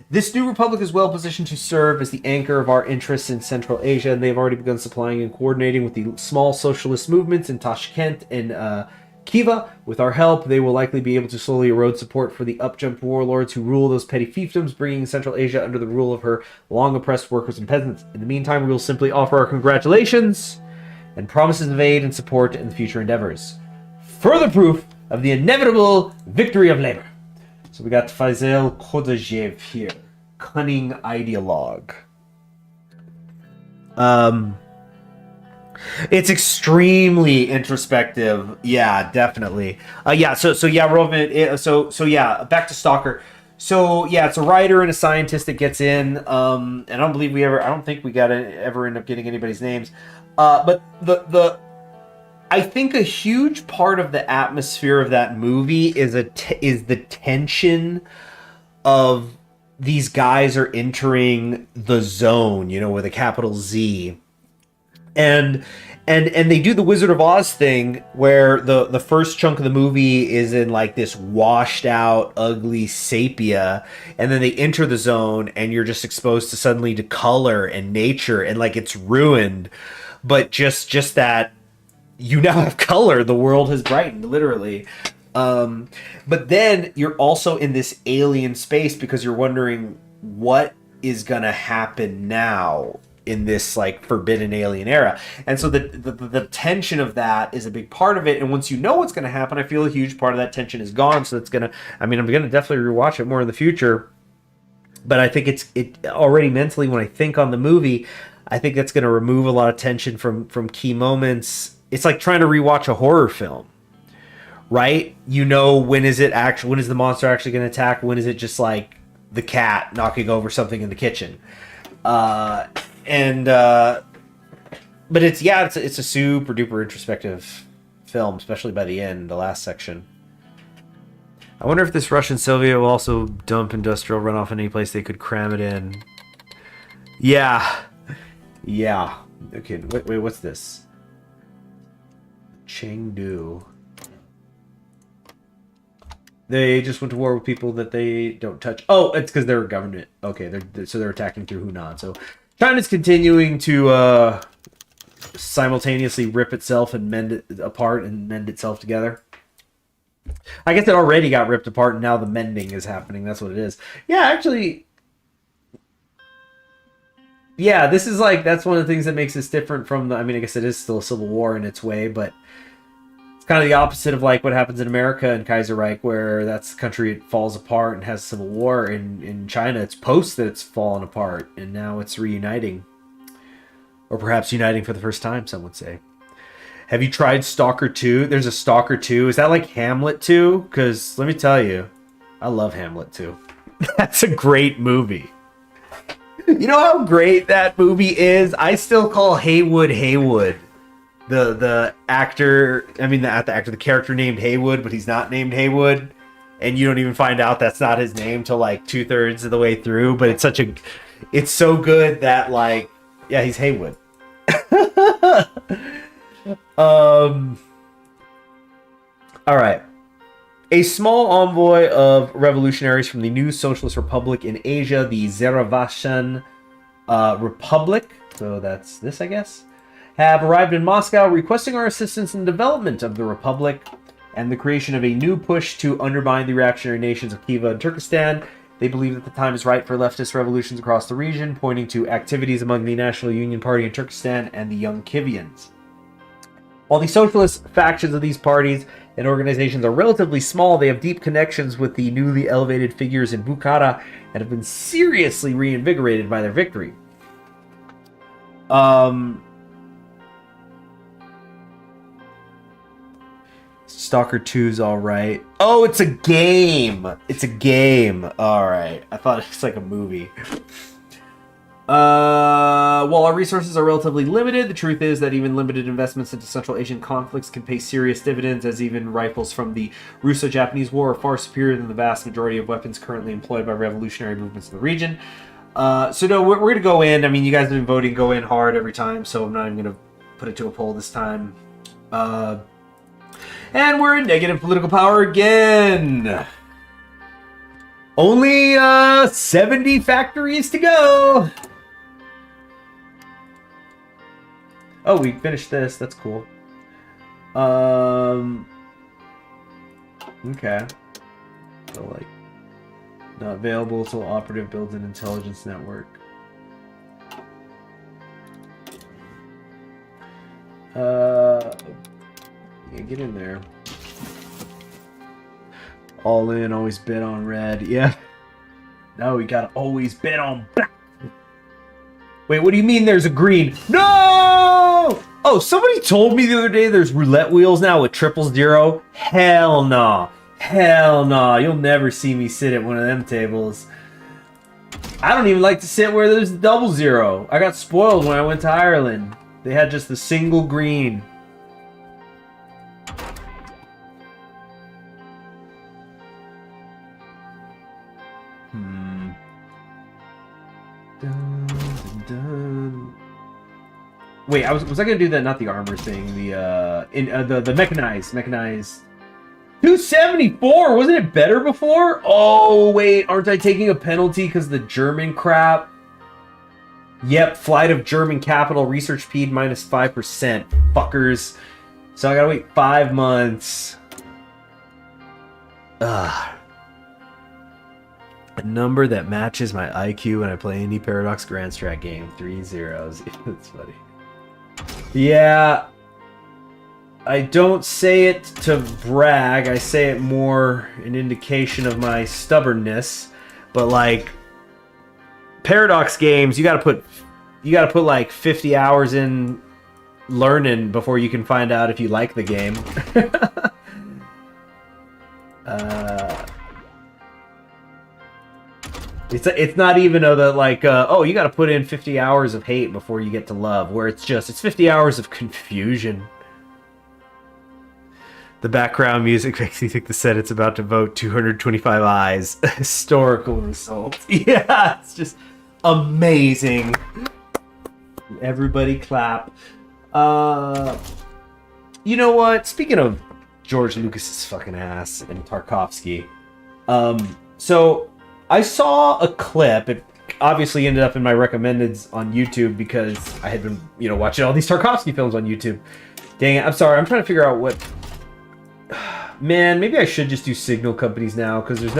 This new republic is well positioned to serve as the anchor of our interests in Central Asia, and they've already begun supplying and coordinating with the small socialist movements in Tashkent and Khiva. With our help, they will likely be able to slowly erode support for the upjumped warlords who rule those petty fiefdoms, bringing Central Asia under the rule of her long-oppressed workers and peasants. In the meantime, we will simply offer our congratulations and promises of aid and support in the future endeavors. Further proof of the inevitable victory of labor. So we got Faisal Khodajev here. Cunning ideologue. It's extremely introspective. Yeah, definitely. Yeah, so yeah, Roman. So yeah, back to Stalker. So yeah, it's a writer and a scientist that gets in. And I don't think we ever end up getting anybody's names. But I think a huge part of the atmosphere of that movie is the tension of these guys are entering the zone, with a capital Z. And they do the Wizard of Oz thing where the first chunk of the movie is in like this washed out, ugly sepia, and then they enter the zone and you're just exposed suddenly to color and nature and like it's ruined, but just that you now have color. The world has brightened, literally. But then you're also in this alien space because you're wondering what is gonna happen now in this like forbidden alien era. And so the tension of that is a big part of it. And once you know what's going to happen, I feel a huge part of that tension is gone. So I'm going to definitely rewatch it more in the future. But I think it already mentally, when I think on the movie, I think that's going to remove a lot of tension from key moments. It's like trying to rewatch a horror film, right? When is the monster actually going to attack? When is it just like the cat knocking over something in the kitchen? But it's a super duper introspective film, especially by the end, the last section. I wonder if this Russian Soviet will also dump industrial runoff in any place they could cram it in. Yeah. Okay, wait, what's this? Chengdu. They just went to war with people that they don't touch. Oh, it's because they're a government. Okay, they're attacking through Hunan. So China's continuing to simultaneously rip itself and mend it apart and mend itself together. I guess it already got ripped apart and now the mending is happening. That's what it is. Yeah, actually. Yeah, that's one of the things that makes this different from I guess it is still a civil war in its way, but it's kind of the opposite of like what happens in America and Kaiserreich, where that's the country it falls apart and has civil war. In China, it's post that it's fallen apart and now it's reuniting. Or perhaps uniting for the first time, some would say. Have you tried Stalker 2? There's a Stalker 2. Is that like Hamlet 2? Because let me tell you, I love Hamlet 2. That's a great movie. You know how great that movie is? I still call Haywood Haywood. The actor, I mean the character named Haywood, but he's not named Haywood. And you don't even find out that's not his name till like 2/3 of the way through. But it's so good that like, yeah, he's Haywood. All right. A small envoy of revolutionaries from the new socialist republic in Asia, the Yerevan Republic, so that's this, I guess, have arrived in Moscow requesting our assistance in the development of the republic and the creation of a new push to undermine the reactionary nations of Khiva and Turkestan. They believe that the time is right for leftist revolutions across the region, pointing to activities among the National Union Party in Turkestan and the Young Kivians. While the socialist factions of these parties and organizations are relatively small, they have deep connections with the newly elevated figures in Bukhara and have been seriously reinvigorated by their victory. Stalker 2's alright. Oh, it's a game! It's a game. Alright. I thought it was like a movie. While our resources are relatively limited, the truth is that even limited investments into Central Asian conflicts can pay serious dividends, as even rifles from the Russo-Japanese War are far superior than the vast majority of weapons currently employed by revolutionary movements in the region. So no, we're going to go in. I mean, you guys have been voting go in hard every time, so I'm not even going to put it to a poll this time. And we're in negative political power again. Only 70 factories to go. Oh, we finished this. That's cool. Okay. So, like, not available until operative builds an intelligence network. Yeah, get in there. All in, always bet on red. Yeah. No, we gotta always bet on black. Wait, what do you mean there's a green? No! Oh, somebody told me the other day there's roulette wheels now with 000. Hell no. Hell no. You'll never see me sit at one of them tables. I don't even like to sit where there's 00. I got spoiled when I went to Ireland. They had just the single green. Wait, was I gonna do that? Not the armor thing. The mechanized 274. Wasn't it better before? Oh wait, aren't I taking a penalty because the German crap? Yep, flight of German capital, research speed minus 5%. Fuckers. So I gotta wait 5 months. Ugh. A number that matches my IQ when I play any Paradox Grand Strat game. 3 zeros. That's funny. Yeah. I don't say it to brag. I say it more an indication of my stubbornness. But like Paradox games, you gotta put like 50 hours in learning before you can find out if you like the game. It's not even oh, you got to put in 50 hours of hate before you get to love, where it's 50 hours of confusion. The background music makes me think the Senate's about to vote 225 ayes. Historical result. Yeah, it's just amazing. Everybody clap. You know what? Speaking of George Lucas's fucking ass and Tarkovsky, so I saw a clip. It obviously ended up in my recommendeds on YouTube because I had been, watching all these Tarkovsky films on YouTube. Dang it! I'm sorry. I'm trying to figure out what. Man, maybe I should just do signal companies now because there's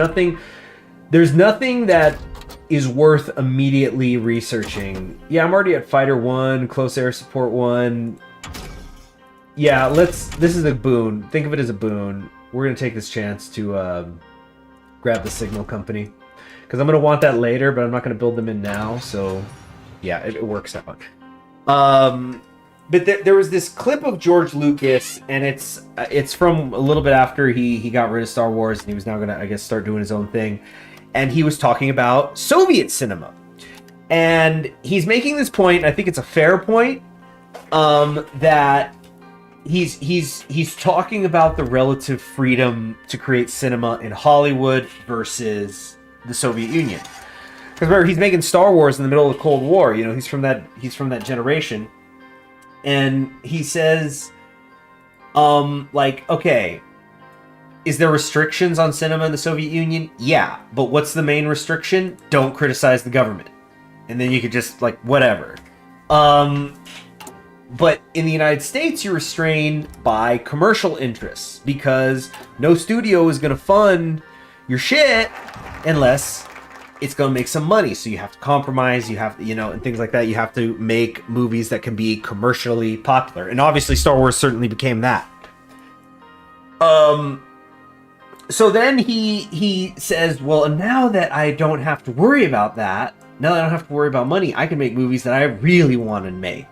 nothing that is worth immediately researching. Yeah, I'm already at Fighter 1, Close Air Support 1. Yeah, this is a boon. Think of it as a boon. We're going to take this chance to grab the signal company. Because I'm going to want that later, but I'm not going to build them in now. So, yeah, it works out. But there was this clip of George Lucas, and it's from a little bit after he got rid of Star Wars, and he was now going to, I guess, start doing his own thing. And he was talking about Soviet cinema. And he's making this point, I think it's a fair point, that he's talking about the relative freedom to create cinema in Hollywood versus the Soviet Union. Because remember, he's making Star Wars in the middle of the Cold War. You know, he's from that generation, and he says, like, okay, is there restrictions on cinema in the Soviet Union? Yeah, but what's the main restriction? Don't criticize the government, and then you could just like whatever. But in the United States, you're restrained by commercial interests because no studio is going to fund your shit unless it's going to make some money. So you have to compromise, you have to, and things like that. You have to make movies that can be commercially popular. And obviously Star Wars certainly became that. So then he says, well, now that I don't have to worry about that, now that I don't have to worry about money, I can make movies that I really want to make.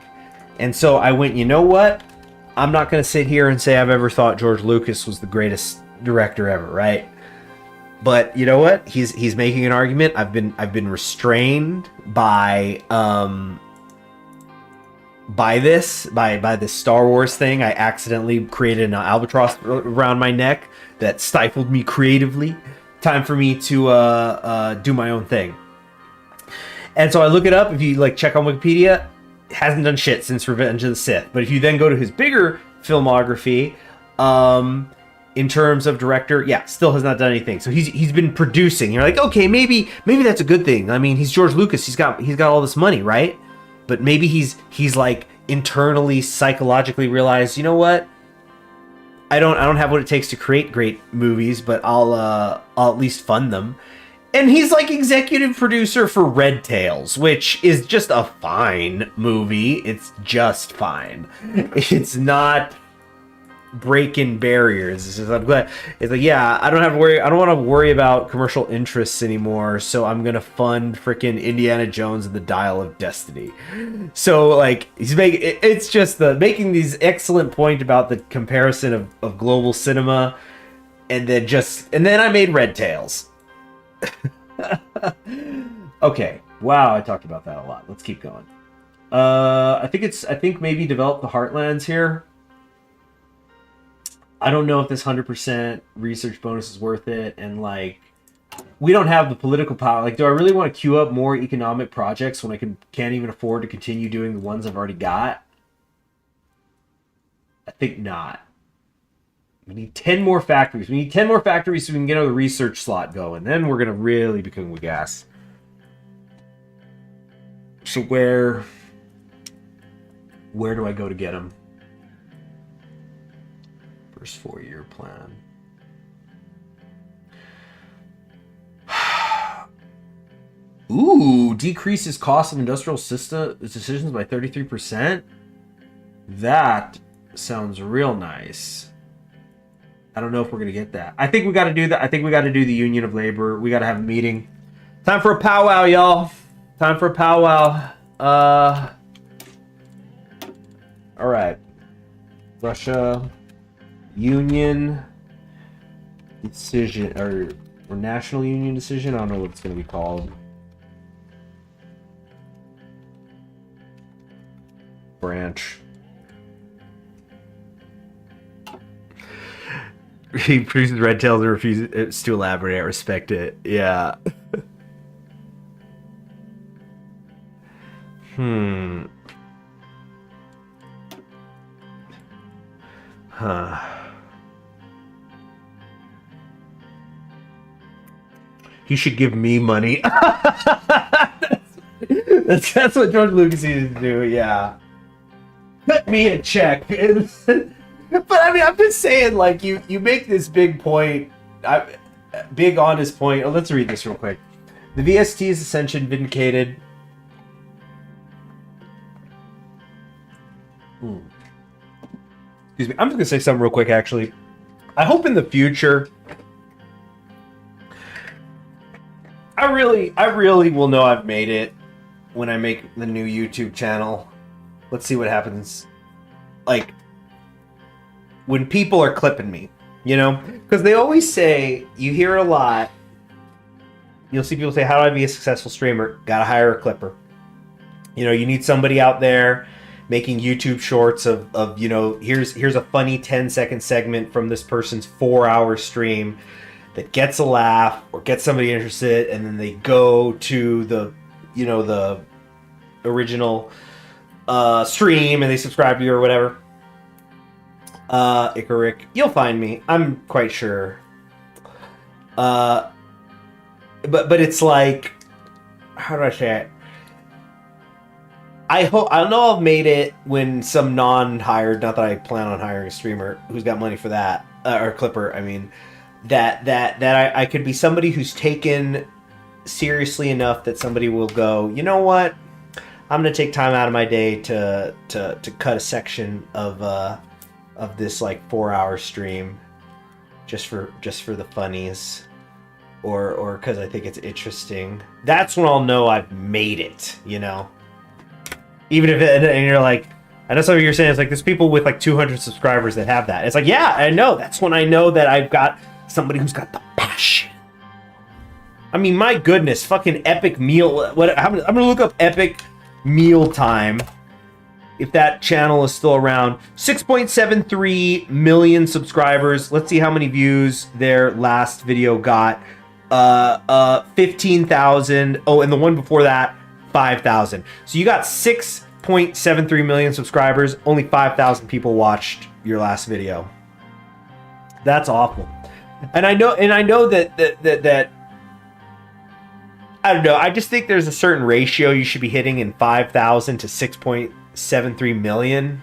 And so I went, you know what? I'm not going to sit here and say I've ever thought George Lucas was the greatest director ever, right? But you know what? He's making an argument. I've been restrained by this Star Wars thing. I accidentally created an albatross around my neck that stifled me creatively. Time for me to do my own thing. And so I look it up. If you like check on Wikipedia, hasn't done shit since Revenge of the Sith. But if you then go to his bigger filmography, in terms of director, yeah, still has not done anything. So he's been producing. You're like, okay, maybe that's a good thing. I mean, he's George Lucas. He's got all this money, right? But maybe he's like internally, psychologically realized, you know what? I don't have what it takes to create great movies, but I'll at least fund them. And he's like executive producer for Red Tails, which is just a fine movie. It's just fine. It's not breaking barriers. It's just, I'm glad. It's like, yeah, I don't want to worry about commercial interests anymore. So I'm gonna fund freaking Indiana Jones and the Dial of Destiny. So like it's just making these excellent point about the comparison of global cinema, and then I made Red Tails. Okay. Wow, I talked about that a lot. Let's keep going. I think maybe Develop the Heartlands here. I don't know if this 100% research bonus is worth it, and like we don't have the political power. Like, do I really want to queue up more economic projects when I can't even afford to continue doing the ones I've already got? I think not. We need 10 more factories. We need 10 more factories so we can get another research slot going. Then we're going to really be cooking with gas. So where do I go to get them? First 4-year plan. Ooh, decreases cost of industrial system decisions by 33%. That sounds real nice. I don't know if we're going to get that. I think we got to do that. I think we got to do the Union of Labor. We got to have a meeting. Time for a powwow, y'all. Time for a powwow. All right. Russia Union decision or National Union decision. I don't know what it's going to be called. Branch. He produces Red Tails and refuses to elaborate. I respect it. Yeah. Huh. He should give me money. That's what George Lucas needed to do. Yeah. Cut me a check. But I mean, I'm just saying, like, you make this big point, big honest point. Oh, let's read this real quick. The VST's ascension vindicated. Excuse me. I'm just gonna say something real quick. Actually, I hope in the future, I really will know I've made it when I make the new YouTube channel. Let's see what happens. Like, when people are clipping me, you know? Because they always say, you hear it a lot, you'll see people say, how do I be a successful streamer? Gotta hire a clipper. You know, you need somebody out there making YouTube shorts of you know, here's a funny 10-second segment from this person's 4-hour stream that gets a laugh or gets somebody interested, and then they go to the, you know, the original stream and they subscribe to you or whatever. Icaric, you'll find me. I'm quite sure. But it's like, how do I say it? I know I've made it when some non-hired, not that I plan on hiring a streamer who's got money for that, or clipper, I mean, that I could be somebody who's taken seriously enough that somebody will go, you know what, I'm gonna take time out of my day to cut a section of this like 4-hour stream just for the funnies, or because I think it's interesting. That's when I'll know I've made it, you know. Even if it, and you're like, I know some of you are saying it's like there's people with like 200 subscribers that have that. It's like, yeah, I know. That's when I know that I've got somebody who's got the passion. I mean, my goodness, fucking epic meal. What? I'm gonna look up epic meal time. If that channel is still around, 6.73 million subscribers. Let's see how many views their last video got. 15,000. Oh, and the one before that, 5,000. So you got 6.73 million subscribers. Only 5,000 people watched your last video. That's awful. And I know that I don't know. I just think there's a certain ratio you should be hitting in 5,000 to 6.73 million.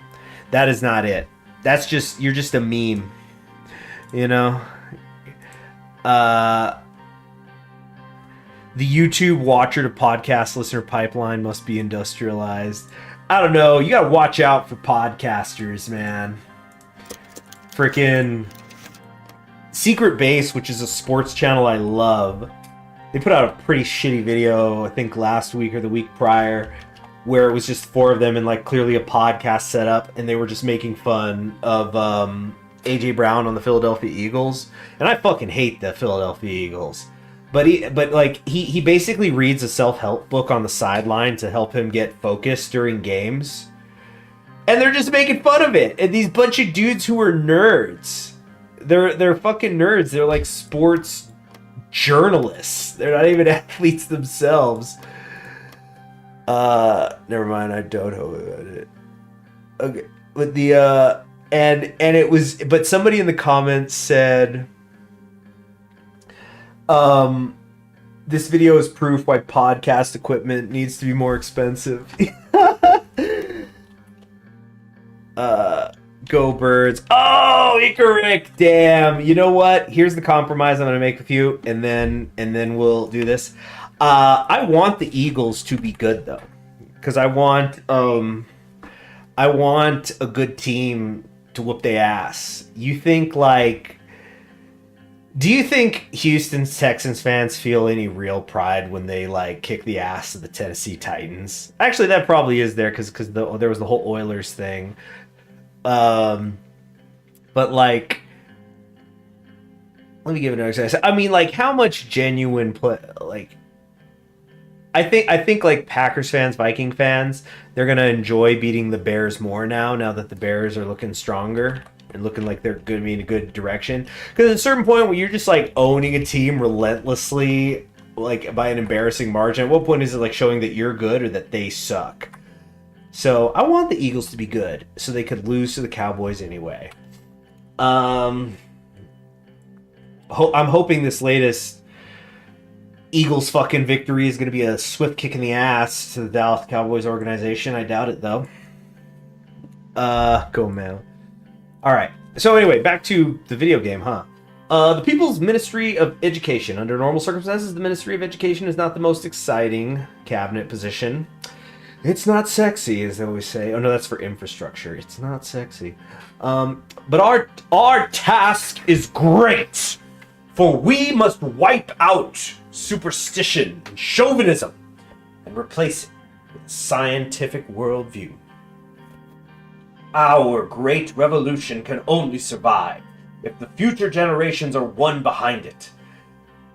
That is not it. That's just, you're just a meme. You know? The YouTube watcher to podcast listener pipeline must be industrialized. I don't know. You gotta watch out for podcasters, man. Freaking Secret Base, which is a sports channel I love. They put out a pretty shitty video, I think last week or the week prior, where it was just 4 of them in like clearly a podcast setup, and they were just making fun of AJ Brown on the Philadelphia Eagles. And I fucking hate the Philadelphia Eagles. But he basically reads a self-help book on the sideline to help him get focused during games. And they're just making fun of it. And these bunch of dudes who are nerds. They're fucking nerds. They're like sports journalists. They're not even athletes themselves. Never mind, I don't know about it. Okay. But the and it was, but somebody in the comments said, this video is proof why podcast equipment needs to be more expensive. Go Birds. Oh, Icaric, damn. You know what? Here's the compromise I'm gonna make with you, and then we'll do this. I want the Eagles to be good though, because I want a good team to whoop their ass. You think like, do you think Houston Texans fans feel any real pride when they like kick the ass of the Tennessee Titans? Actually, that probably is there because there was the whole Oilers thing. But like, let me give it another example. I mean, like, how much genuine play? Like, I think like Packers fans, Viking fans, they're gonna enjoy beating the Bears more now that the Bears are looking stronger and looking like they're going to be in a good direction. Because at a certain point when you're just like owning a team relentlessly, like by an embarrassing margin, at what point is it like showing that you're good or that they suck? So I want the Eagles to be good so they could lose to the Cowboys anyway. I'm hoping this latest Eagles fucking victory is going to be a swift kick in the ass to the Dallas Cowboys organization. I doubt it though. Go man. All right. So anyway, back to the video game, huh? The People's Ministry of Education. Under normal circumstances, the Ministry of Education is not the most exciting cabinet position. It's not sexy, as they always say. Oh no, that's for infrastructure. It's not sexy. But our task is great, for we must wipe out superstition and chauvinism and replace it with a scientific worldview. Our great revolution can only survive if the future generations are one behind it,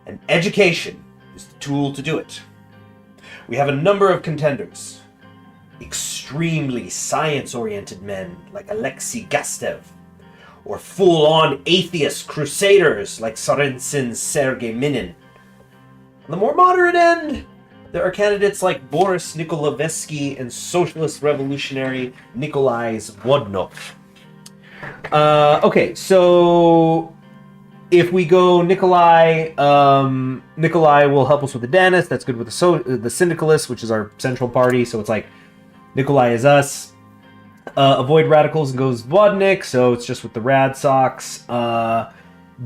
and education is the tool to do it. We have a number of contenders. extremely science-oriented men like Alexei Gastev, or full-on atheist crusaders like Sorensen's Sergei Minin. On the more moderate end, there are candidates like Boris Nikolavetsky and socialist revolutionary Nikolai Zvodnov. Okay, so if we go Nikolai, Nikolai will help us with the Danists. That's good with the Syndicalists, which is our central party. So it's like Nikolai is us. Avoid radicals and goes Vodnik, so it's just with the Rad Sox.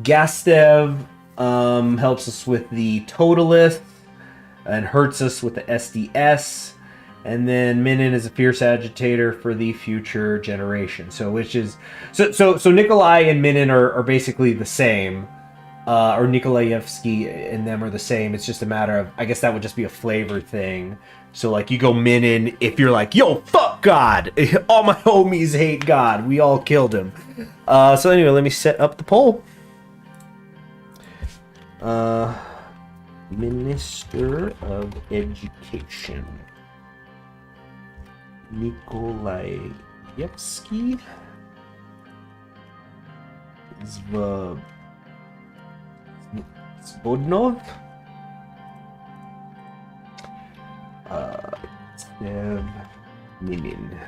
Gastev helps us with the Totalists and hurts us with the SDS. And then Minin is a fierce agitator for the future generation. So Nikolai and Minin are basically the same. Or Nikolaevsky and them are the same. It's just a matter of, I guess that would just be a flavor thing. So like you go Minin if you're like, yo, fuck God. All my homies hate God. We all killed him. So anyway, let me set up the poll. Minister of Education. Nikolaevsky. Zvodnov. Minin.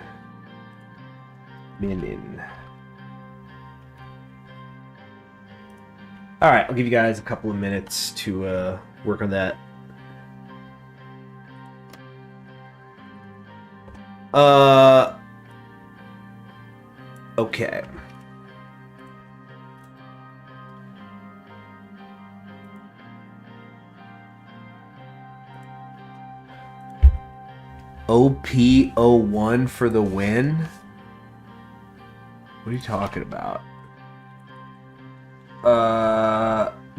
All right, I'll give you guys a couple of minutes to work on that. Okay. OP01 for the win? What are you talking about?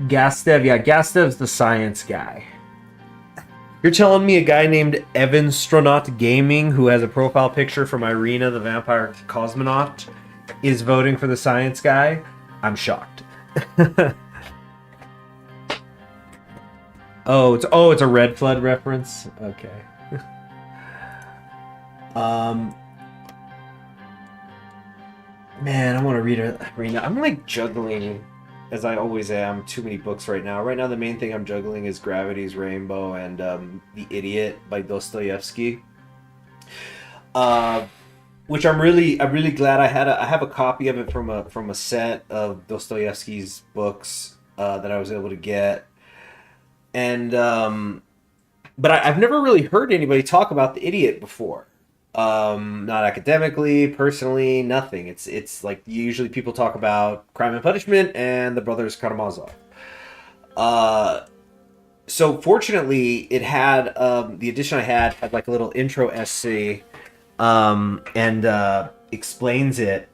Gastev, yeah, Gastev's the science guy. You're telling me a guy named Evan Stronaut Gaming, who has a profile picture from Irina, the vampire cosmonaut, is voting for the science guy? I'm shocked. It's a Red Flood reference? Okay. Man, I want to read it right now. I'm like juggling, as I always am, too many books right now. Right now, the main thing I'm juggling is Gravity's Rainbow and The Idiot by Dostoevsky. Which I'm really glad I have a copy of it from a set of Dostoevsky's books that I was able to get, and but I've never really heard anybody talk about The Idiot before. Not academically, personally, nothing. It's like usually people talk about Crime and Punishment and the Brothers Karamazov. So fortunately, it had the edition I had like a little intro essay, and explains it.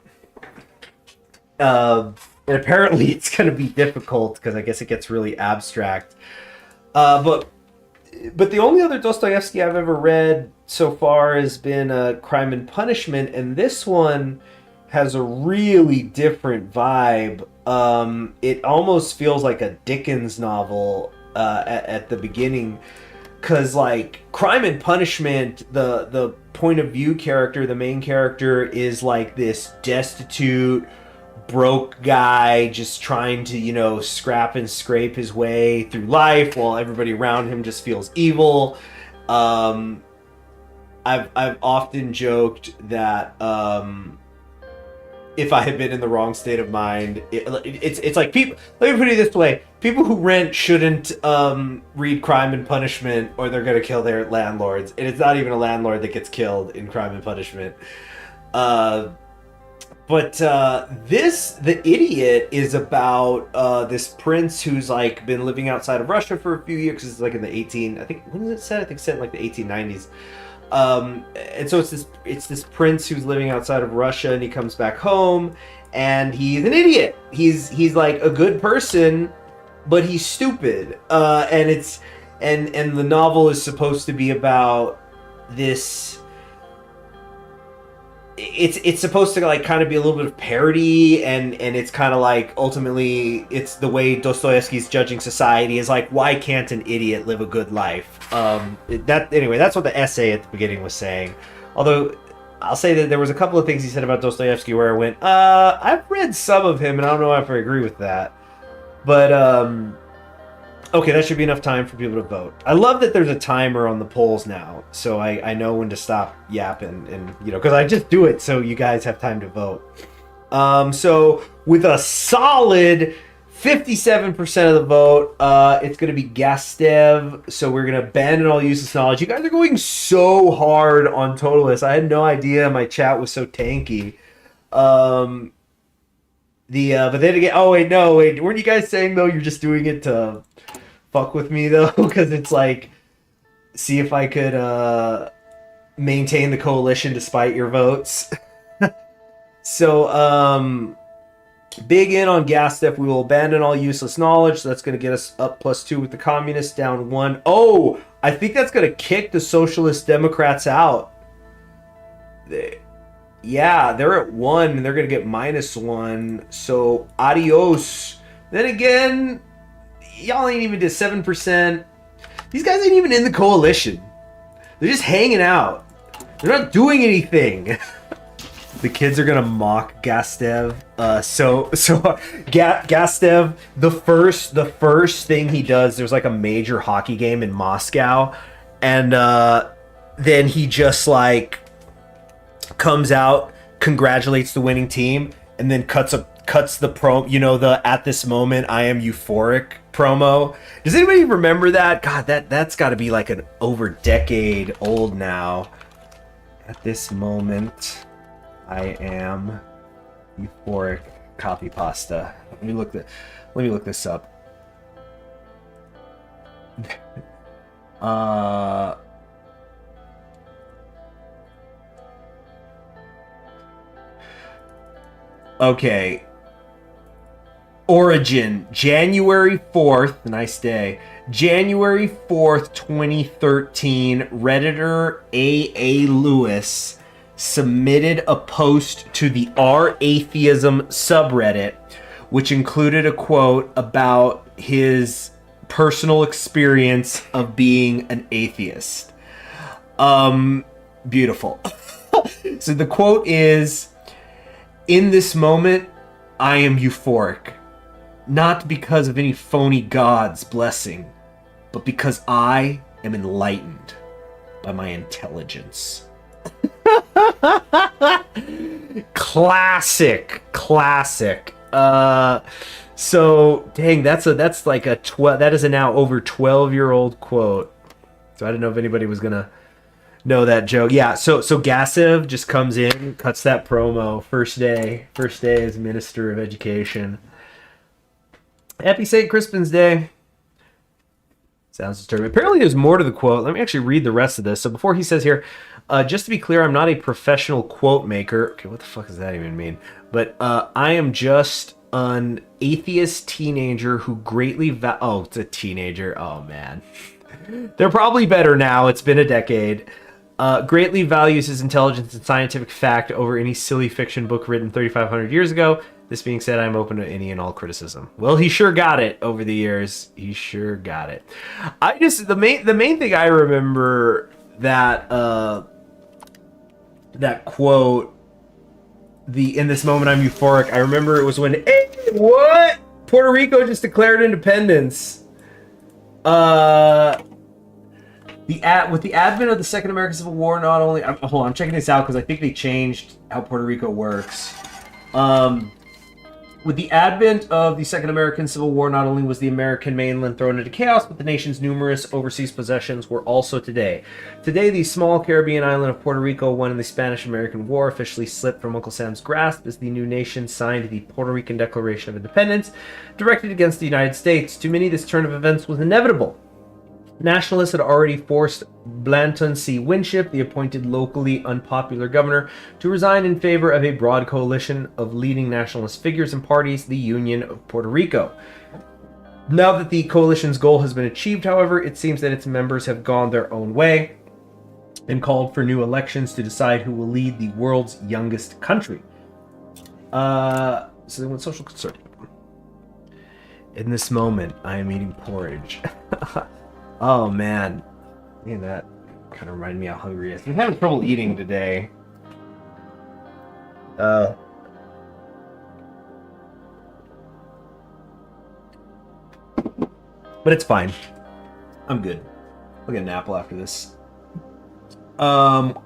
And apparently, it's going to be difficult because I guess it gets really abstract. But the only other Dostoevsky I've ever read so far has been Crime and Punishment, and this one has a really different vibe. It almost feels like a Dickens novel at the beginning, because like Crime and Punishment, the point of view character, the main character, is like this destitute, broke guy just trying to, scrap and scrape his way through life while everybody around him just feels evil. I've often joked that if I had been in the wrong state of mind, it's like people. Let me put it this way: people who rent shouldn't read Crime and Punishment, or they're gonna kill their landlords. And it's not even a landlord that gets killed in Crime and Punishment. But The Idiot is about this prince who's like been living outside of Russia for a few years, because it's like in the when was it set? I think it's set in like the 1890s. And so it's this prince who's living outside of Russia, and he comes back home, and he's an idiot. He's like a good person, but he's stupid. And the novel is supposed to be about this. It's supposed to like kind of be a little bit of parody, and it's kind of like ultimately it's the way Dostoevsky's judging society is like, why can't an idiot live a good life? That's what the essay at the beginning was saying. Although I'll say that there was a couple of things he said about Dostoevsky where I went, I've read some of him and I don't know if I agree with that. But okay, that should be enough time for people to vote. I love that there's a timer on the polls now, so I know when to stop yapping, and because I just do it so you guys have time to vote. So with a solid 57% of the vote, it's going to be Gastev. So we're going to ban all useless knowledge. You guys are going so hard on Totalists. I had no idea my chat was so tanky. But then again, weren't you guys saying though you're just doing it to fuck with me though? Because it's like, see if I could maintain the coalition despite your votes. So big in on Gastev. We will abandon all useless knowledge. So that's going to get us up +2 with the communists, down 1. Oh, I think that's going to kick the Socialist Democrats out. They're at 1 and they're going to get -1. So adios. Then again, y'all ain't even to 7%. These guys ain't even in the coalition. They're just hanging out. They're not doing anything. The kids are gonna mock Gastev. Gastev, the first thing he does, there's like a major hockey game in Moscow, and then he just like comes out, congratulates the winning team, and then cuts the promo. The "at this moment I am euphoric" promo. Does anybody remember that? God, that's got to be like an over decade old now. At this moment, I am euphoric. Copy pasta. Let me look this up. Okay. Origin, January 4th, nice day. January 4th, 2013, Redditor A.A. Lewis submitted a post to the R Atheism subreddit, which included a quote about his personal experience of being an atheist. Beautiful. So the quote is, "In this moment, I am euphoric, not because of any phony God's blessing, but because I am enlightened by my intelligence." Classic. So dang, that's like a 12. That is a now over 12-year-old quote. So I didn't know if anybody was gonna know that joke. Yeah. So Gasev just comes in, cuts that promo. First day as Minister of Education. Happy St. Crispin's Day. Sounds disturbing. Apparently there's more to the quote. Let me actually read the rest of this. So before he says here, just to be clear, I'm not a professional quote maker. Okay, what the fuck does that even mean? But I am just an atheist teenager who greatly oh, it's a teenager. Oh, man. They're probably better now. It's been a decade. Greatly values his intelligence and scientific fact over any silly fiction book written 3,500 years ago. This being said, I'm open to any and all criticism. Well, he sure got it over the years. He sure got it. The main thing I remember that that quote, "in this moment I'm euphoric." I remember it was when Puerto Rico just declared independence. With the advent of the Second American Civil War, not only hold on, I'm checking this out because I think they changed how Puerto Rico works. With the advent of the Second American Civil War, not only was the American mainland thrown into chaos, but the nation's numerous overseas possessions were also today. Today, the small Caribbean island of Puerto Rico, when in the Spanish-American War, officially slipped from Uncle Sam's grasp as the new nation signed the Puerto Rican Declaration of Independence, directed against the United States. To many, this turn of events was inevitable. Nationalists had already forced Blanton C. Winship, the appointed locally unpopular governor, to resign in favor of a broad coalition of leading nationalist figures and parties, the Union of Puerto Rico. Now that the coalition's goal has been achieved, however, it seems that its members have gone their own way and called for new elections to decide who will lead the world's youngest country. So they went social conservative. In this moment, I am eating porridge. Oh man, look at that. kind of reminded me how hungry he is. I'm having trouble eating today. But it's fine. I'm good. I'll get an apple after this. What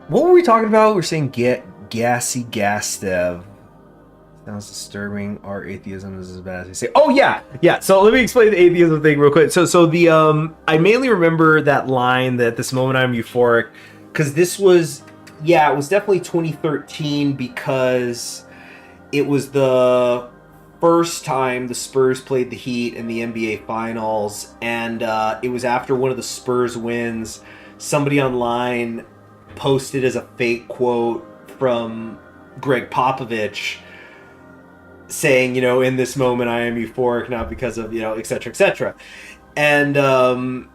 were we talking about? We're saying gassy Gastev. Sounds disturbing. Our atheism is as bad as they say. Oh yeah. So let me explain the atheism thing real quick. So the I mainly remember that line that at this moment I'm euphoric, because this was, it was definitely 2013, because it was the first time the Spurs played the Heat in the NBA Finals, and it was after one of the Spurs wins. Somebody online posted as a fake quote from Greg Popovich saying, in this moment I am euphoric, not because of, et cetera, et cetera. And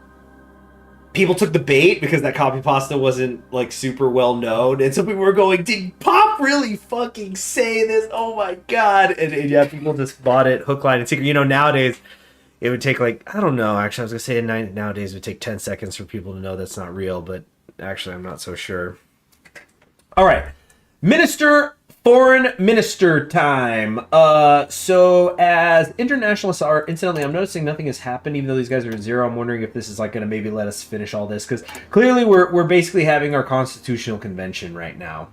people took the bait because that copy pasta wasn't like super well known, and so people were going, did Pop really fucking say this? Oh my god. And yeah, people just bought it hook, line, and sinker. Nowadays it would take I don't know, actually I was gonna say nowadays it would take 10 seconds for people to know that's not real, but actually I'm not so sure. All right, foreign minister time. So as internationalists are, incidentally, I'm noticing nothing has happened, even though these guys are at 0. I'm wondering if this is going to maybe let us finish all this, because clearly we're basically having our constitutional convention right now.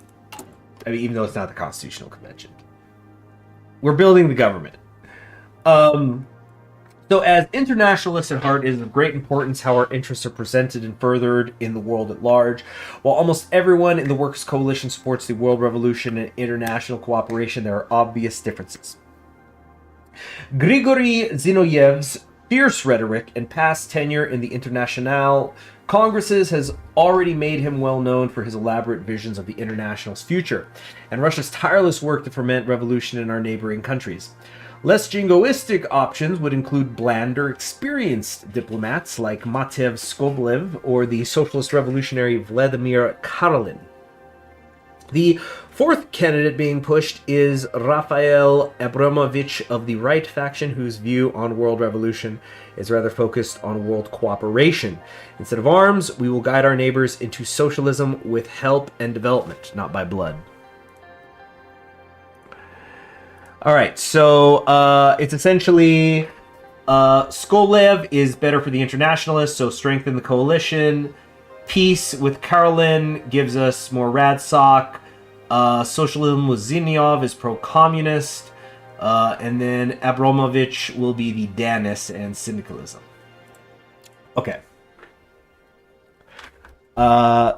I mean, even though it's not the constitutional convention, we're building the government. So as internationalists at heart, it is of great importance how our interests are presented and furthered in the world at large. While almost everyone in the Workers' Coalition supports the world revolution and international cooperation, there are obvious differences. Grigory Zinoyev's fierce rhetoric and past tenure in the Internationale Congresses has already made him well known for his elaborate visions of the International's future, and Russia's tireless work to foment revolution in our neighboring countries. Less jingoistic options would include blander, experienced diplomats like Matev Skoblev or the socialist revolutionary Vladimir Karelin. The fourth candidate being pushed is Raphael Abramovich of the right faction, whose view on world revolution is rather focused on world cooperation. Instead of arms, we will guide our neighbors into socialism with help and development, not by blood. All right, so it's essentially Skoblev is better for the internationalists, so strengthen the coalition. Peace with Karelin gives us more Radsock. Socialism with Zinyov is pro-communist. And then Abramovich will be the Danis and syndicalism. Okay.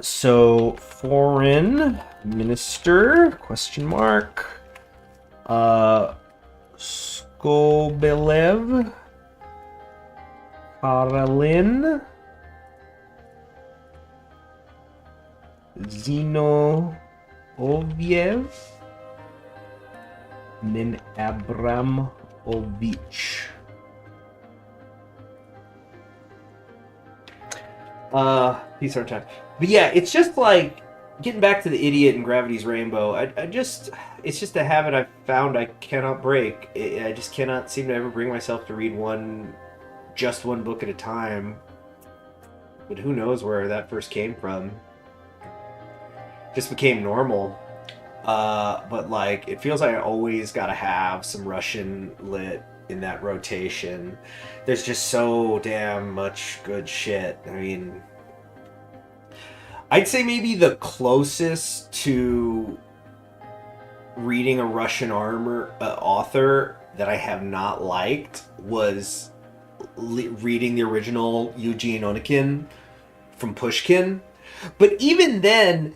So foreign minister, question mark. Skobelev, Karelin, Zinoviev, and then Abramovich. These are time. But yeah, it's just getting back to the idiot and Gravity's Rainbow. It's just a habit I've found I cannot break. I just cannot seem to ever bring myself to read just one book at a time. But who knows where that first came from. Just became normal. But it feels like I always gotta have some Russian lit in that rotation. There's just so damn much good shit. I mean, I'd say maybe the closest to reading a Russian author that I have not liked was reading the original Eugene Onegin from Pushkin. But even then,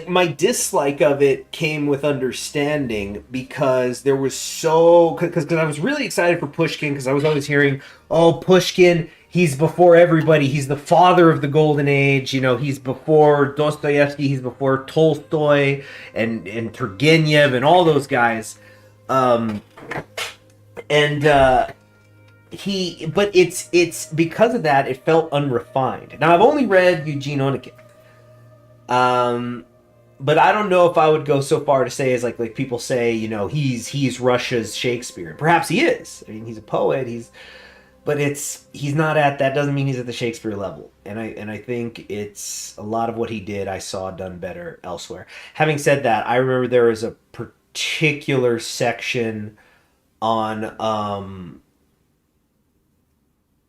my dislike of it came with understanding, because there was because I was really excited for Pushkin, because I was always hearing, oh, Pushkin, he's before everybody. He's the father of the golden age. He's before Dostoevsky. He's before Tolstoy and Turgenev and all those guys. But it's because of that, it felt unrefined. Now, I've only read Eugene Onegin. But I don't know if I would go so far to say as like people say, he's Russia's Shakespeare. Perhaps he is. I mean, he's a poet. but he's not at that doesn't mean he's at the Shakespeare level. And I think it's a lot of what he did I saw done better elsewhere. Having said that, I remember there was a particular section on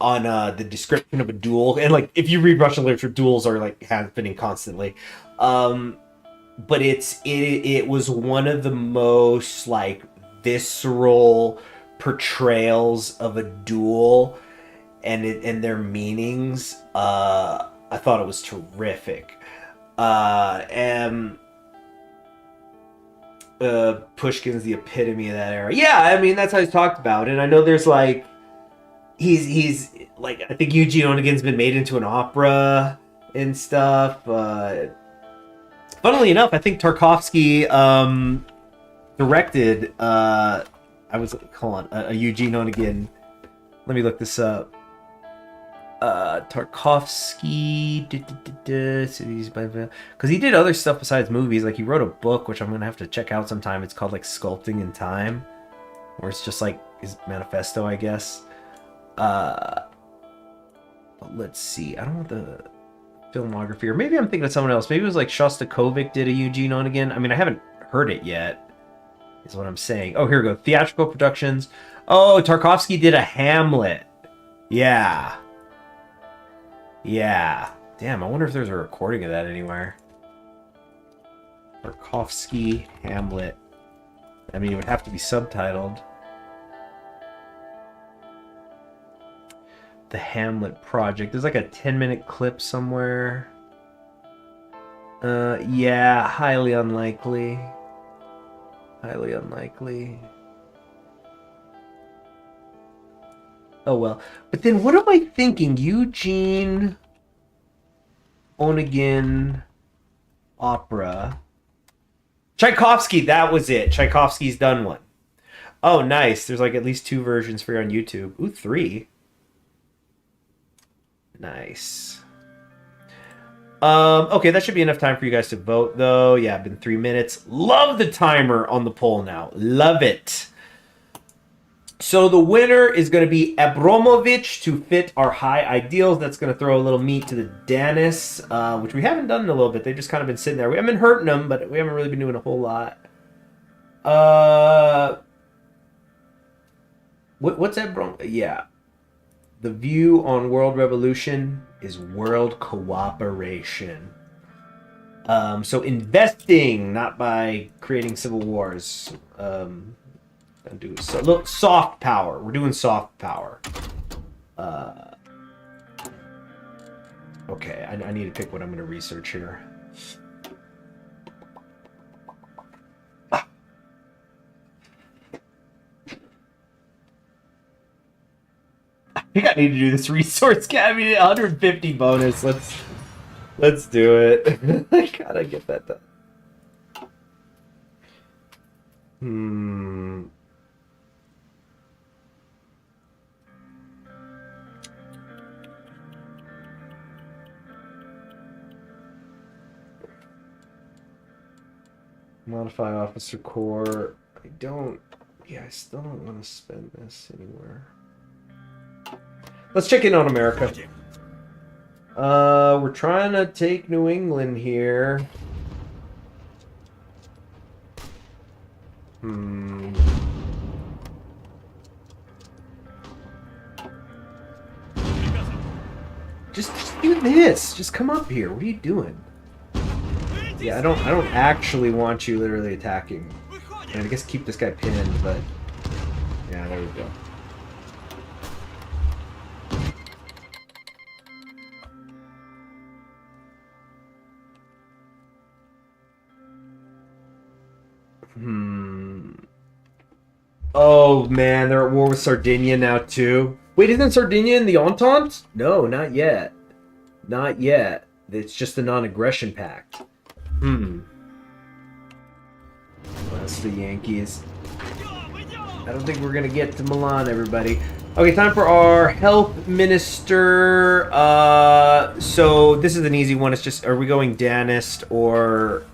the description of a duel, and like if you read Russian literature, duels are like happening constantly. But it was one of the most like visceral portrayals of a duel and their meanings. I thought it was terrific. And Pushkin's the epitome of that era. Yeah, I mean that's how he's talked about, and I know there's like he's like I think Eugene Onegin's been made into an opera and stuff. Funnily enough, I think Tarkovsky directed. I was hold on a Eugene Onegin. Let me look this up. Tarkovsky, because he did other stuff besides movies. Like he wrote a book, which I'm gonna have to check out sometime. It's called like Sculpting in Time, where it's just like his manifesto, I guess. But let's see. I don't want the filmography, or maybe I'm thinking of someone else. Maybe it was like Shostakovich did a Eugene Onegin. I mean, I haven't heard it yet, is what I'm saying. Oh, here we go. Theatrical productions. Oh, Tarkovsky did a Hamlet. Yeah. Damn, I wonder if there's a recording of that anywhere. Tarkovsky Hamlet. I mean, it would have to be subtitled. The Hamlet Project. There's like a 10-minute clip somewhere. Yeah, highly unlikely. Highly unlikely. Oh well. But then what am I thinking? Eugene Onegin opera. Tchaikovsky, that was it. Tchaikovsky's done one. Oh, nice. There's like at least 2 versions for you on YouTube. Ooh, 3. Nice. Okay, that should be enough time for you guys to vote, though. Yeah, it's been 3 minutes. Love the timer on the poll now. Love it. So the winner is going to be Abramovich to fit our high ideals. That's going to throw a little meat to the Danis, which we haven't done in a little bit. They've just kind of been sitting there. We haven't been hurting them, but we haven't really been doing a whole lot. What's Abramovich? Yeah. The view on world revolution is world cooperation. So investing, not by creating civil wars. Do so, look, soft power. We're doing soft power. Okay, I need to pick what I'm going to research here. I think I need to do this resource. I mean, 150 bonus. Let's do it. I gotta get that done. Modify officer core. I still don't want to spend this anywhere. Let's check in on America. We're trying to take New England here. Just do this. Just come up here. What are you doing? Yeah, I don't actually want you literally attacking. And I guess keep this guy pinned, but yeah, there we go. Oh man, they're at war with Sardinia now too. Wait, isn't Sardinia in the Entente? No, not yet. Not yet. It's just a non-aggression pact. That's the Yankees. I don't think we're gonna get to Milan, everybody. Okay, time for our health minister. So this is an easy one. It's just, are we going Danist or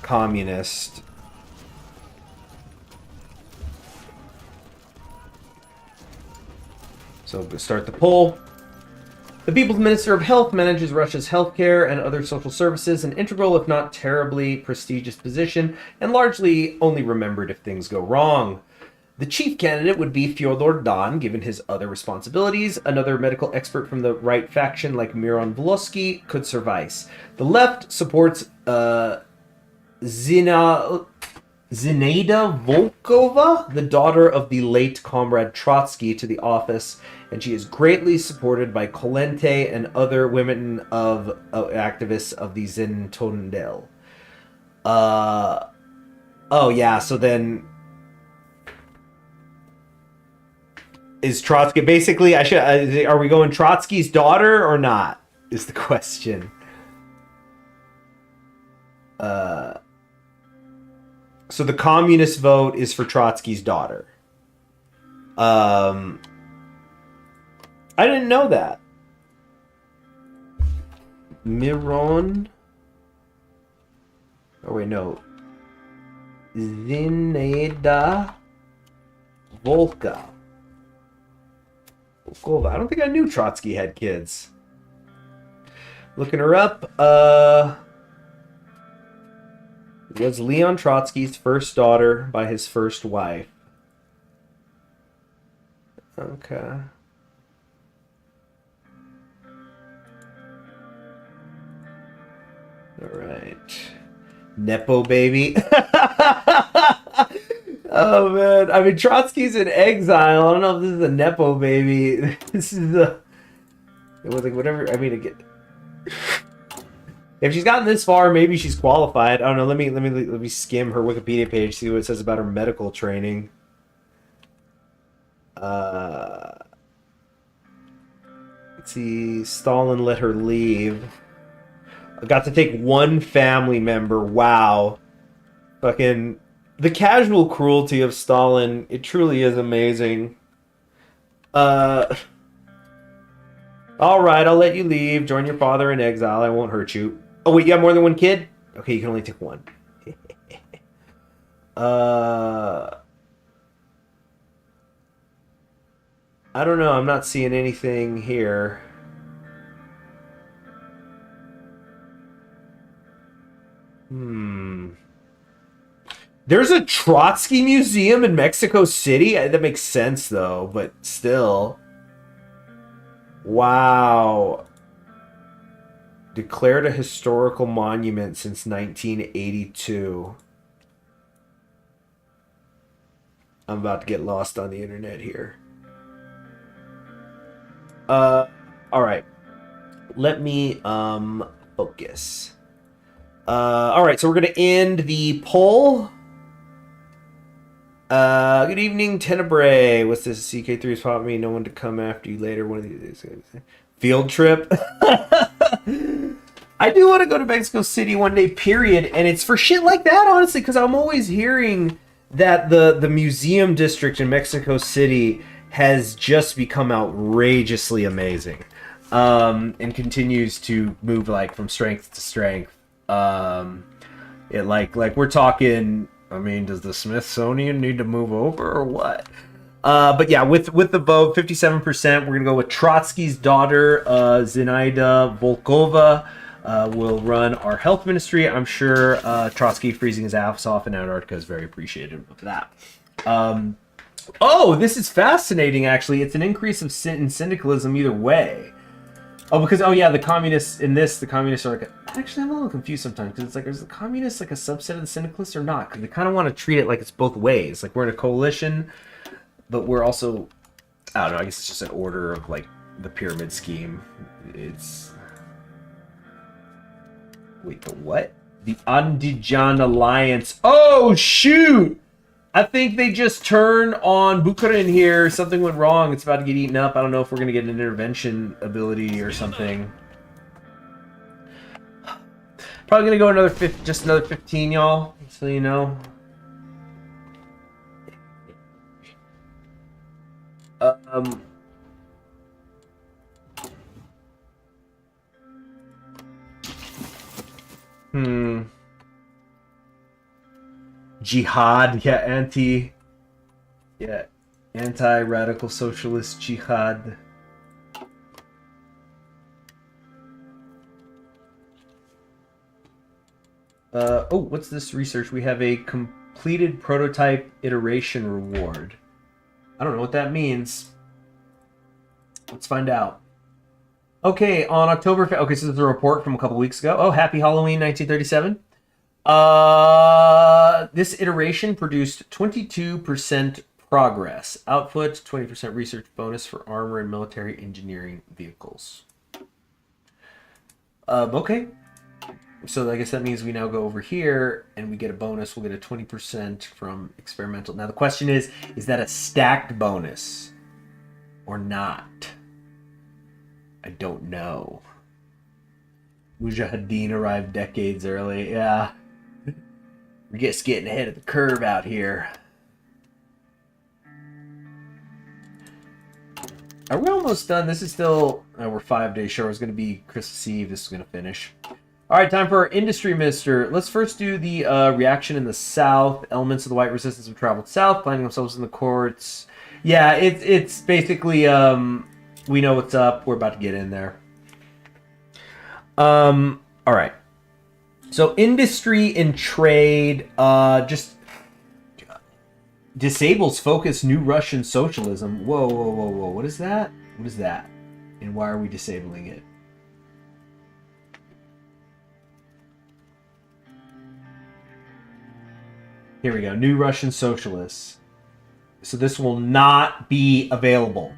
communist? So we'll start the poll. The People's Minister of Health manages Russia's healthcare and other social services, an integral, if not terribly prestigious position, and largely only remembered if things go wrong. The chief candidate would be Fyodor Dan, given his other responsibilities. Another medical expert from the right faction, like Miron Vlosky, could suffice. The left supports Zinaida Volkova, the daughter of the late Comrade Trotsky, to the office, and she is greatly supported by Kolente and other women of activists of the Zintondel. Oh yeah, so then is Trotsky basically? Are we going Trotsky's daughter or not? Is the question. So the communist vote is for Trotsky's daughter. I didn't know that. Miron. Oh wait, no. Zinaida Volkova. I don't think I knew Trotsky had kids. Looking her up. Was Leon Trotsky's first daughter by his first wife. Okay. All right. Nepo baby. Oh man, I mean Trotsky's in exile. I don't know if this is a Nepo baby. This is it was like whatever. I mean, again, if she's gotten this far, maybe she's qualified. I don't know. Let me skim her Wikipedia page, see what it says about her medical training. Let's see. Stalin let her leave. I got to take one family member. Wow. Fucking the casual cruelty of Stalin. It truly is amazing. All right, I'll let you leave. Join your father in exile. I won't hurt you. Oh, wait, you have more than one kid? Okay, you can only take one. I don't know. I'm not seeing anything here. There's a Trotsky museum in Mexico City? That makes sense, though, but still. Wow. Declared a historical monument since 1982. I'm about to get lost on the internet here. All right. Let me focus. All right, so we're going to end the poll. Good evening, Tenebrae. What's this? CK3 spot me. No one to come after you later. One of these field trip. I do want to go to Mexico City one day, period. And it's for shit like that, honestly, because I'm always hearing that the museum district in Mexico City has just become outrageously amazing, and continues to move like from strength to strength. It like we're talking. I mean, does the Smithsonian need to move over or what? But yeah, with the vote, 57%, we're gonna go with Trotsky's daughter, Zinaida Volkova, will run our health ministry. I'm sure Trotsky freezing his ass off in Antarctica is very appreciative of that. Oh, this is fascinating. Actually, it's an increase of in syndicalism either way. Oh, because the communists in this, the communists are like. Actually, I'm a little confused sometimes because it's like, is the communists like a subset of the syndicalists or not? Because they kind of want to treat it like it's both ways. Like we're in a coalition, but we're also, I don't know. I guess it's just an order of like the pyramid scheme. It's wait, the what? The Andijan Alliance. Oh shoot! I think they just turned on Bukharin here. Something went wrong. It's about to get eaten up. I don't know if we're gonna get an intervention ability or something. Probably gonna go just another 15, y'all. So you know. Jihad, yeah, anti. Yeah. Anti-radical socialist jihad. Oh, what's this research? We have a completed prototype iteration reward. I don't know what that means. Let's find out. Okay, on October... Okay, so this is a report from a couple weeks ago. Oh, happy Halloween, 1937. This iteration produced 22% progress. Output, 20% research bonus for armor and military engineering vehicles. Okay. So I guess that means we now go over here and we get a bonus. We'll get a 20% from experimental. Now the question is that a stacked bonus or not? I don't know. Mujahideen arrived decades early. Yeah. We're just getting ahead of the curve out here. Are we almost done? This is still... we're 5 days short. It's going to be Christmas Eve. This is going to finish. All right, time for our industry minister. Let's first do the reaction in the south. Elements of the white resistance have traveled south, finding themselves in the courts. Yeah, it's basically... we know what's up. We're about to get in there. All right. So industry and trade just disables focus new Russian socialism. Whoa, whoa, whoa, whoa. What is that? What is that? And why are we disabling it? Here we go. New Russian socialists. So this will not be available.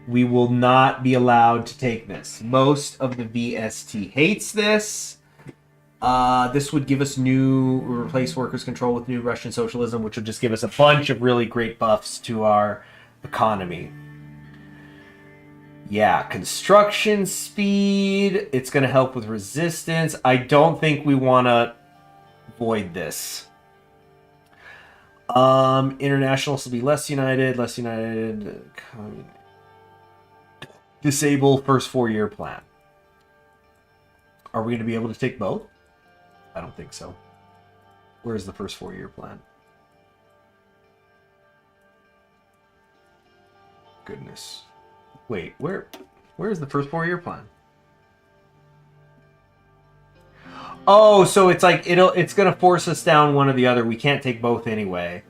We will not be allowed to take this. Most of the VST hates this. This would give us replace workers' control with new Russian socialism, which would just give us a bunch of really great buffs to our economy. Yeah, construction speed. It's going to help with resistance. I don't think we want to void this. Internationals will be less united. Disable first 4-year plan. Are we going to be able to take both? I don't think so. Where's the first 4-year plan? Goodness. Wait, where is the first 4-year plan? Oh, so it's like it's going to force us down one or the other. We can't take both anyway.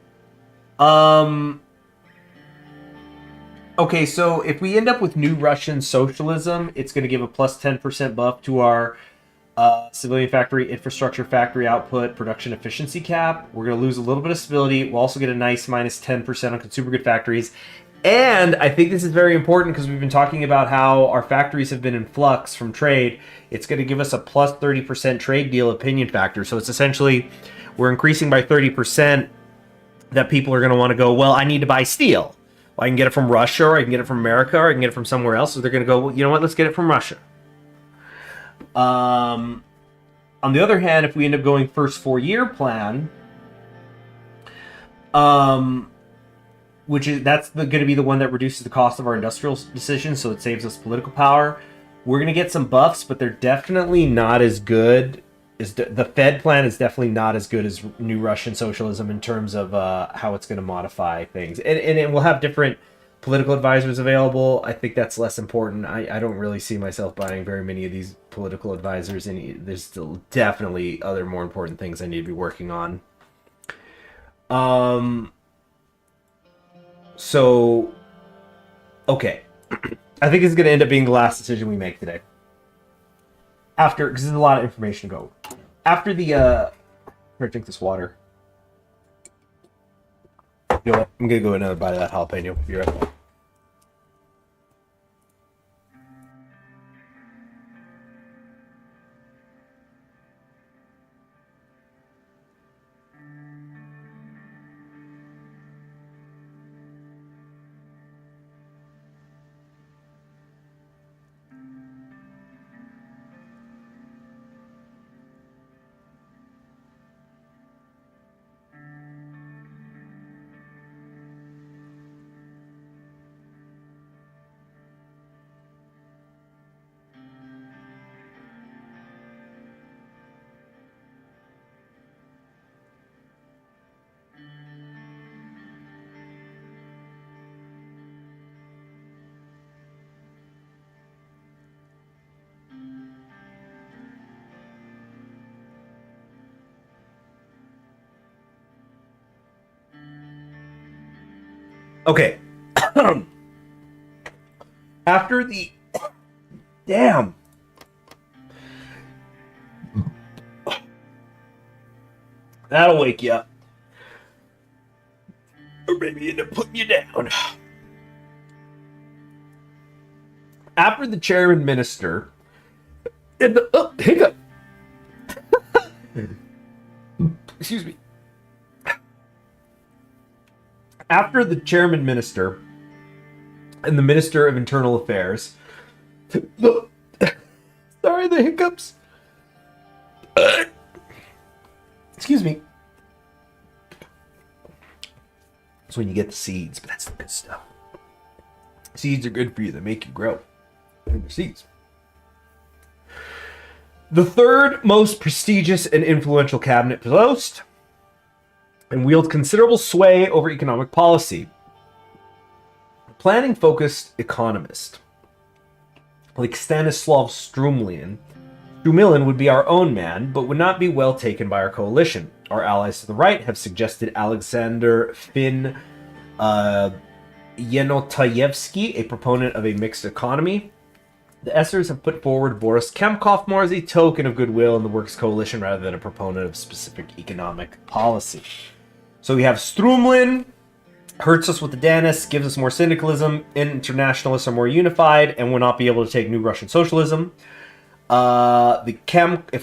Okay, so if we end up with new Russian socialism, it's going to give a plus 10% buff to our civilian factory, infrastructure factory output, production efficiency cap. We're going to lose a little bit of stability. We'll also get a nice minus 10% on consumer good factories. And I think this is very important because we've been talking about how our factories have been in flux from trade. It's going to give us a plus 30% trade deal opinion factor. So it's essentially, we're increasing by 30% that people are going to want to go, well, I need to buy steel. Well, I can get it from Russia, or I can get it from America, or I can get it from somewhere else. So they're going to go, well, you know what, let's get it from Russia. On the other hand, if we end up going first 4-year plan, that's going to be the one that reduces the cost of our industrial decisions, so it saves us political power. We're going to get some buffs, but they're definitely not as good. The Fed plan is definitely not as good as new Russian socialism in terms of how it's going to modify things. And we'll have different political advisors available. I think that's less important. I don't really see myself buying very many of these political advisors, and there's still definitely other more important things I need to be working on. So, okay. I think this is going to end up being the last decision we make today. Because there's a lot of information to go. After the, I'm going to drink this water. You know what? I'm going to go another bite of that jalapeno. Be right back. Okay. After the... Damn. That'll wake you up. Or maybe end up putting you down. After the chairman minister... And the... hiccup. Excuse me. After the chairman minister and the minister of internal affairs... Sorry, the hiccups. Excuse me. That's when you get the seeds, but that's the good stuff. Seeds are good for you. They make you grow. They're seeds. The third most prestigious and influential cabinet post, and wields considerable sway over economic policy. Planning-focused economist, like Stanislav Strumlin would be our own man, but would not be well taken by our coalition. Our allies to the right have suggested Alexander Fin Yenotayevsky, a proponent of a mixed economy. The Essers have put forward Boris Kemkov more as a token of goodwill in the Works Coalition rather than a proponent of specific economic policy. So we have Strumlin, hurts us with the Danists, gives us more syndicalism, internationalists are more unified, and will not be able to take new Russian socialism. If we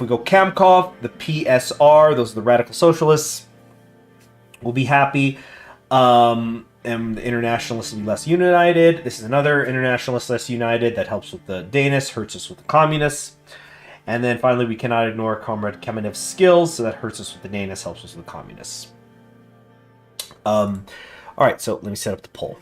go Kamkov, the PSR, those are the radical socialists, will be happy. And the internationalists will be less united. This is another internationalist less united that helps with the Danists, hurts us with the communists. And then finally, we cannot ignore Comrade Kamenev's skills, so that hurts us with the Danists, helps us with the communists. All right, so let me set up the poll.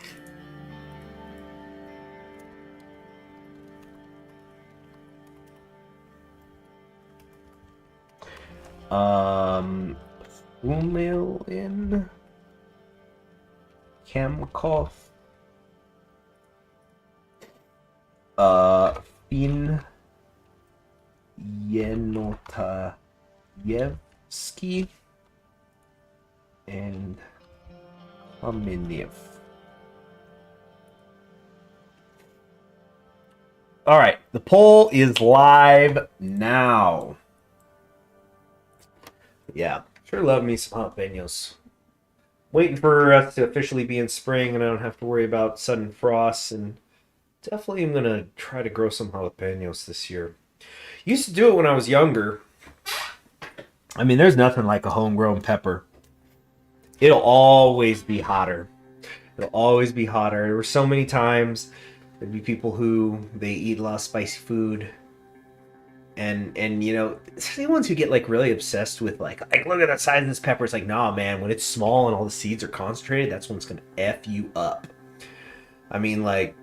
Email in Kamkov, Fin Yenotayevsky, and Kamenev. All right, the poll is live now. Yeah, sure love me some jalapenos. Waiting for us to officially be in spring and I don't have to worry about sudden frosts, and definitely I'm going to try to grow some jalapenos this year. Used to do it when I was younger. I mean, there's nothing like a homegrown pepper. It'll always be hotter. It'll always be hotter. There were so many times there'd be people who they eat a lot of spicy food. And you know, the ones who get like really obsessed with like look at the size of this pepper. It's like, nah, man, when it's small and all the seeds are concentrated, that's when it's gonna F you up. I mean, like,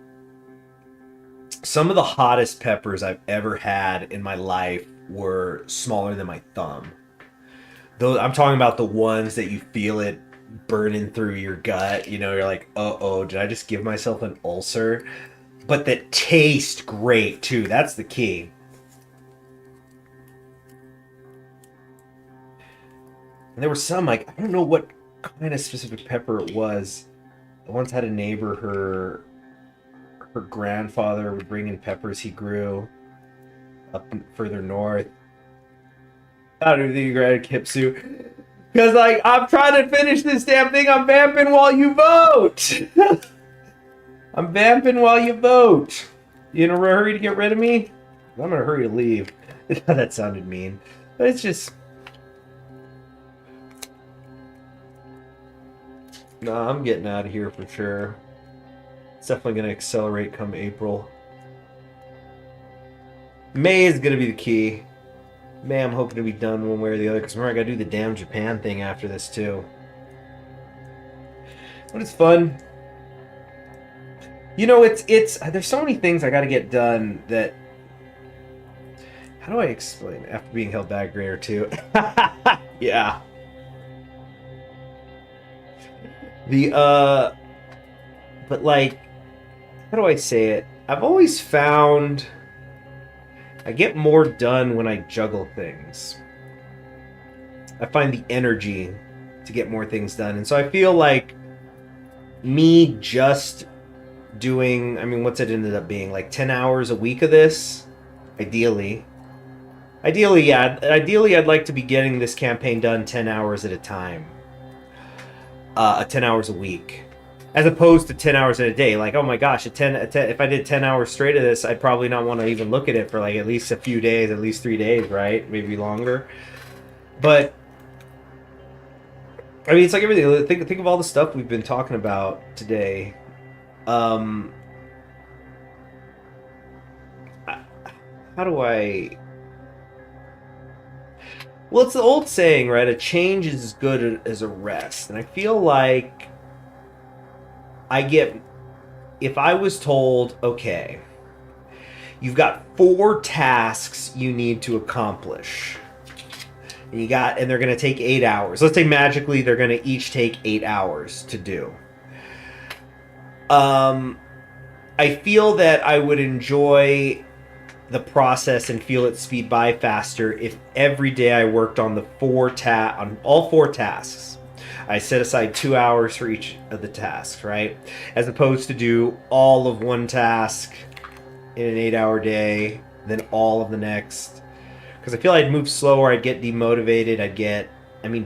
some of the hottest peppers I've ever had in my life were smaller than my thumb. Those, I'm talking about the ones that you feel it burning through your gut. You know, you're like, uh-oh, did I just give myself an ulcer? But that taste great too. That's the key. And there were some, like, I don't know what kind of specific pepper it was. I once had a neighbor, her grandfather would bring in peppers he grew up further north. I don't think you Grad Kipsu. Because, like, I'm trying to finish this damn thing. I'm vamping while you vote. I'm vamping while you vote. You in a hurry to get rid of me? I'm in a hurry to leave. That sounded mean. But it's just... Nah, I'm getting out of here for sure. It's definitely going to accelerate come April. May is going to be the key. May, I'm hoping to be done one way or the other, because remember, I got to do the damn Japan thing after this too. But it's fun. You know, it's there's so many things I got to get done that... How do I explain? After being held back a grade or two. Yeah. But like, how do I say it? I've always found I get more done when I juggle things. I find the energy to get more things done. And so I feel like me just doing, I mean, what's it ended up being? Like 10 hours a week of this? Ideally. Ideally, yeah. Ideally, I'd like to be getting this campaign done 10 hours at a time. 10 hours a week. As opposed to 10 hours in a day. Like, oh my gosh, if I did 10 hours straight of this, I'd probably not want to even look at it for like at least a few days, at least 3 days, right? Maybe longer. But I mean, it's like everything. Think of all the stuff we've been talking about today. How do I... Well, it's the old saying, right? A change is as good as a rest. And I feel like if I was told, okay, you've got 4 tasks you need to accomplish. And they're going to take 8 hours. Let's say magically they're going to each take 8 hours to do. I feel that I would enjoy the process and feel it speed by faster if every day I worked on on all 4 tasks. I set aside 2 hours for each of the tasks, right? As opposed to do all of one task in an 8-hour day, then all of the next. Because I feel I'd move slower, I'd get demotivated,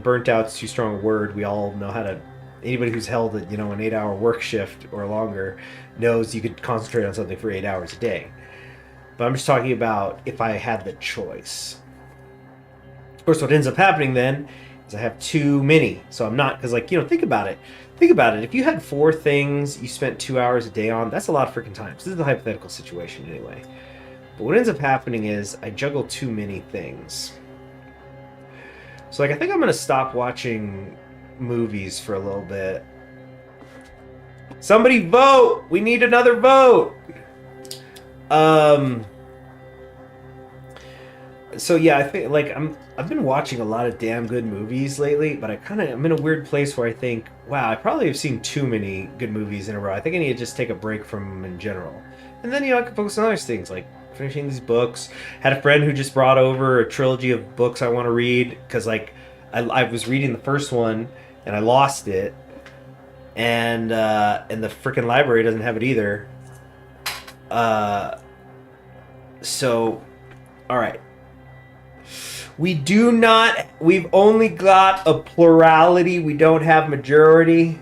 burnt out's too strong a word. We all know how to, anybody who's held an 8-hour work shift or longer knows you could concentrate on something for 8 hours a day. But I'm just talking about if I had the choice. Of course, what ends up happening then is I have too many. So I'm not, because think about it. Think about it. If you had 4 things you spent 2 hours a day on, that's a lot of freaking time. So this is a hypothetical situation anyway. But what ends up happening is I juggle too many things. So I think I'm going to stop watching movies for a little bit. Somebody vote! We need another vote! So yeah, I think I've been watching a lot of damn good movies lately, but I'm in a weird place where I think, wow, I probably have seen too many good movies in a row. I think I need to just take a break from them in general. And then, I can focus on other things, like finishing these books. Had a friend who just brought over a trilogy of books I want to read, because I was reading the first one and I lost it, and the freaking library doesn't have it either. So, all right. We've only got a plurality. We don't have majority.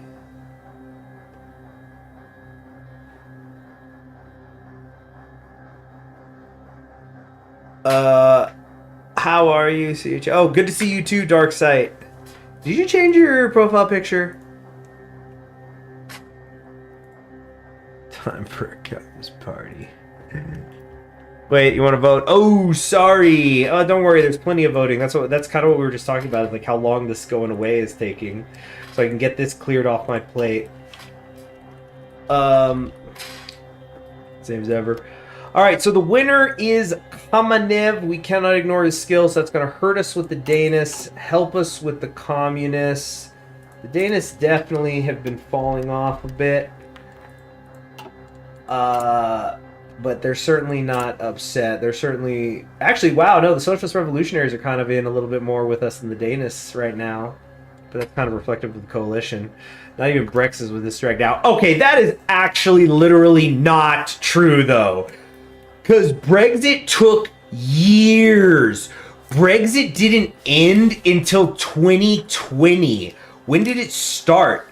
How are you, CHG? Oh, good to see you too, Dark Sight. Did you change your profile picture? Time for a Cubs party. Wait, you want to vote? Oh, sorry. Oh, don't worry. There's plenty of voting. That's kind of what we were just talking about. Like how long this going away is taking, so I can get this cleared off my plate. Same as ever. All right. So the winner is Kamenev. We cannot ignore his skills. That's going to hurt us with the Danis, help us with the communists. The Danis definitely have been falling off a bit. But they're certainly not upset. They're certainly... Actually, wow, no, the Socialist Revolutionaries are kind of in a little bit more with us than the Danis right now. But that's kind of reflective of the coalition. Not even Brex is with this dragged out. Okay, that is actually literally not true, though. Because Brexit took years. Brexit didn't end until 2020. When did it start?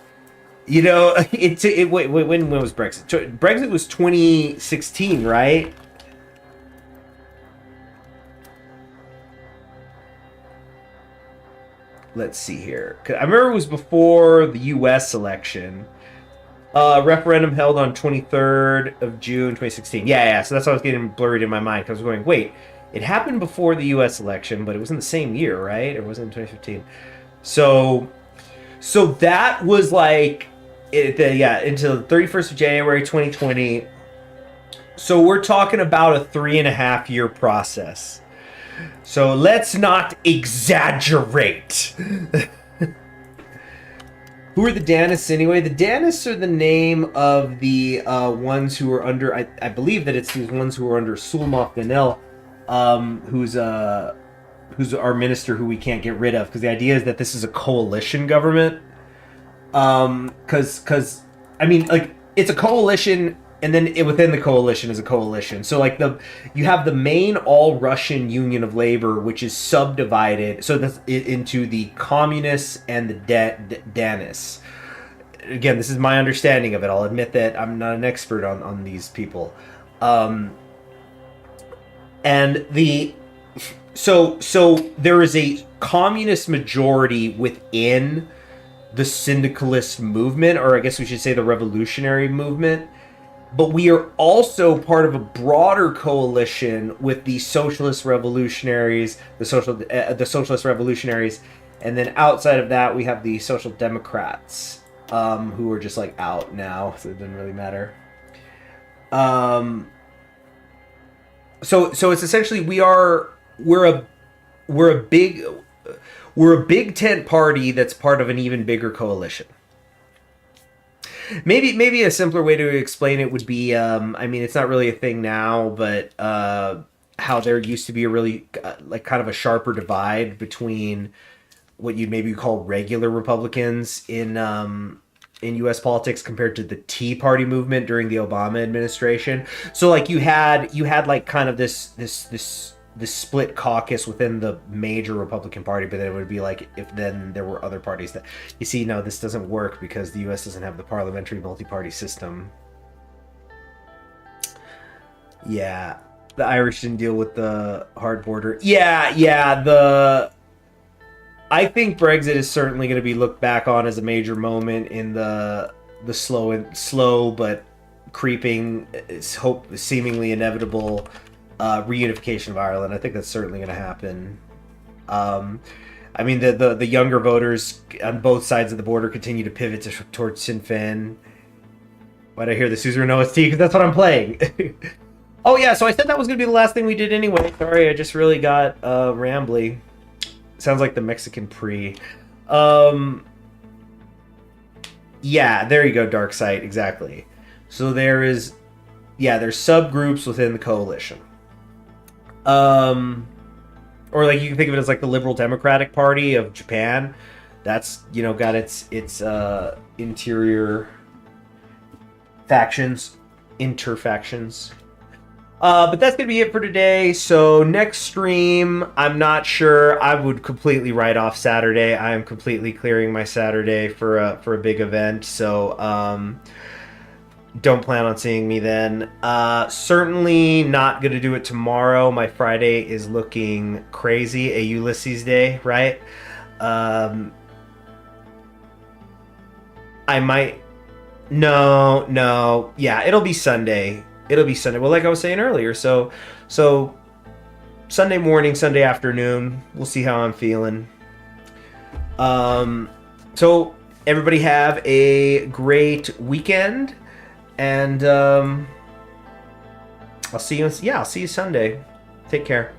When was Brexit? Brexit was 2016, right? Let's see here. I remember it was before the U.S. election. Referendum held on 23rd of June, 2016. Yeah. So that's why I was getting blurred in my mind, because I was going, wait, it happened before the U.S. election, but it was in the same year, right? Or was it in 2015? So that was like... until the 31st of January 2020. So we're talking about a 3.5-year process. So let's not exaggerate. Who are the Danis anyway? The Danis are the name of the ones who are under, I believe that it's these ones who are under Sulmov Ganel, who's our minister who we can't get rid of, because the idea is that this is a coalition government. Because I mean, like, it's a coalition, and then within the coalition is a coalition. So, like, you have the main All-Russian Union of Labor, which is subdivided into the communists and the Danists. Again, this is my understanding of it. I'll admit that I'm not an expert on these people. And so there is a communist majority within the syndicalist movement, or I guess we should say the revolutionary movement. But we are also part of a broader coalition with the socialist revolutionaries, the socialist revolutionaries, and then outside of that we have the social democrats, who are just like out now, so it doesn't really matter. So it's essentially we're a big tent party that's part of an even bigger coalition. Maybe a simpler way to explain it would be, I mean, it's not really a thing now, but how there used to be a really like kind of a sharper divide between what you'd maybe call regular Republicans in U.S. politics compared to the Tea Party movement during the Obama administration. So like you had like kind of this split caucus within the major Republican Party, but then it would be like if then there were other parties that, you see, no, this doesn't work because the U.S. doesn't have the parliamentary multi-party system. Yeah, the Irish didn't deal with the hard border. I think Brexit is certainly going to be looked back on as a major moment in the slow but creeping, seemingly inevitable reunification of Ireland. I think that's certainly going to happen. I mean, the younger voters on both sides of the border continue to pivot towards Sinn Féin. Why'd I hear the Suzerain OST? Because that's what I'm playing. Oh yeah, so I said that was going to be the last thing we did anyway. Sorry, I just really got rambly. Sounds like the Mexican pre. Yeah, there you go, Dark Side, exactly. So there's subgroups within the coalition. Or like you can think of it as like the Liberal Democratic Party of Japan. That's, you know, got its interior factions, interfactions. But that's going to be it for today. So next stream, I'm not sure. I would completely write off Saturday. I am completely clearing my Saturday for a big event. So don't plan on seeing me then. Certainly not going to do it tomorrow. My Friday is looking crazy. A Ulysses Day, right? I might... No. Yeah, it'll be Sunday. Well, like I was saying earlier, so Sunday morning, Sunday afternoon, we'll see how I'm feeling. So everybody have a great weekend, and I'll see you Sunday. Take care.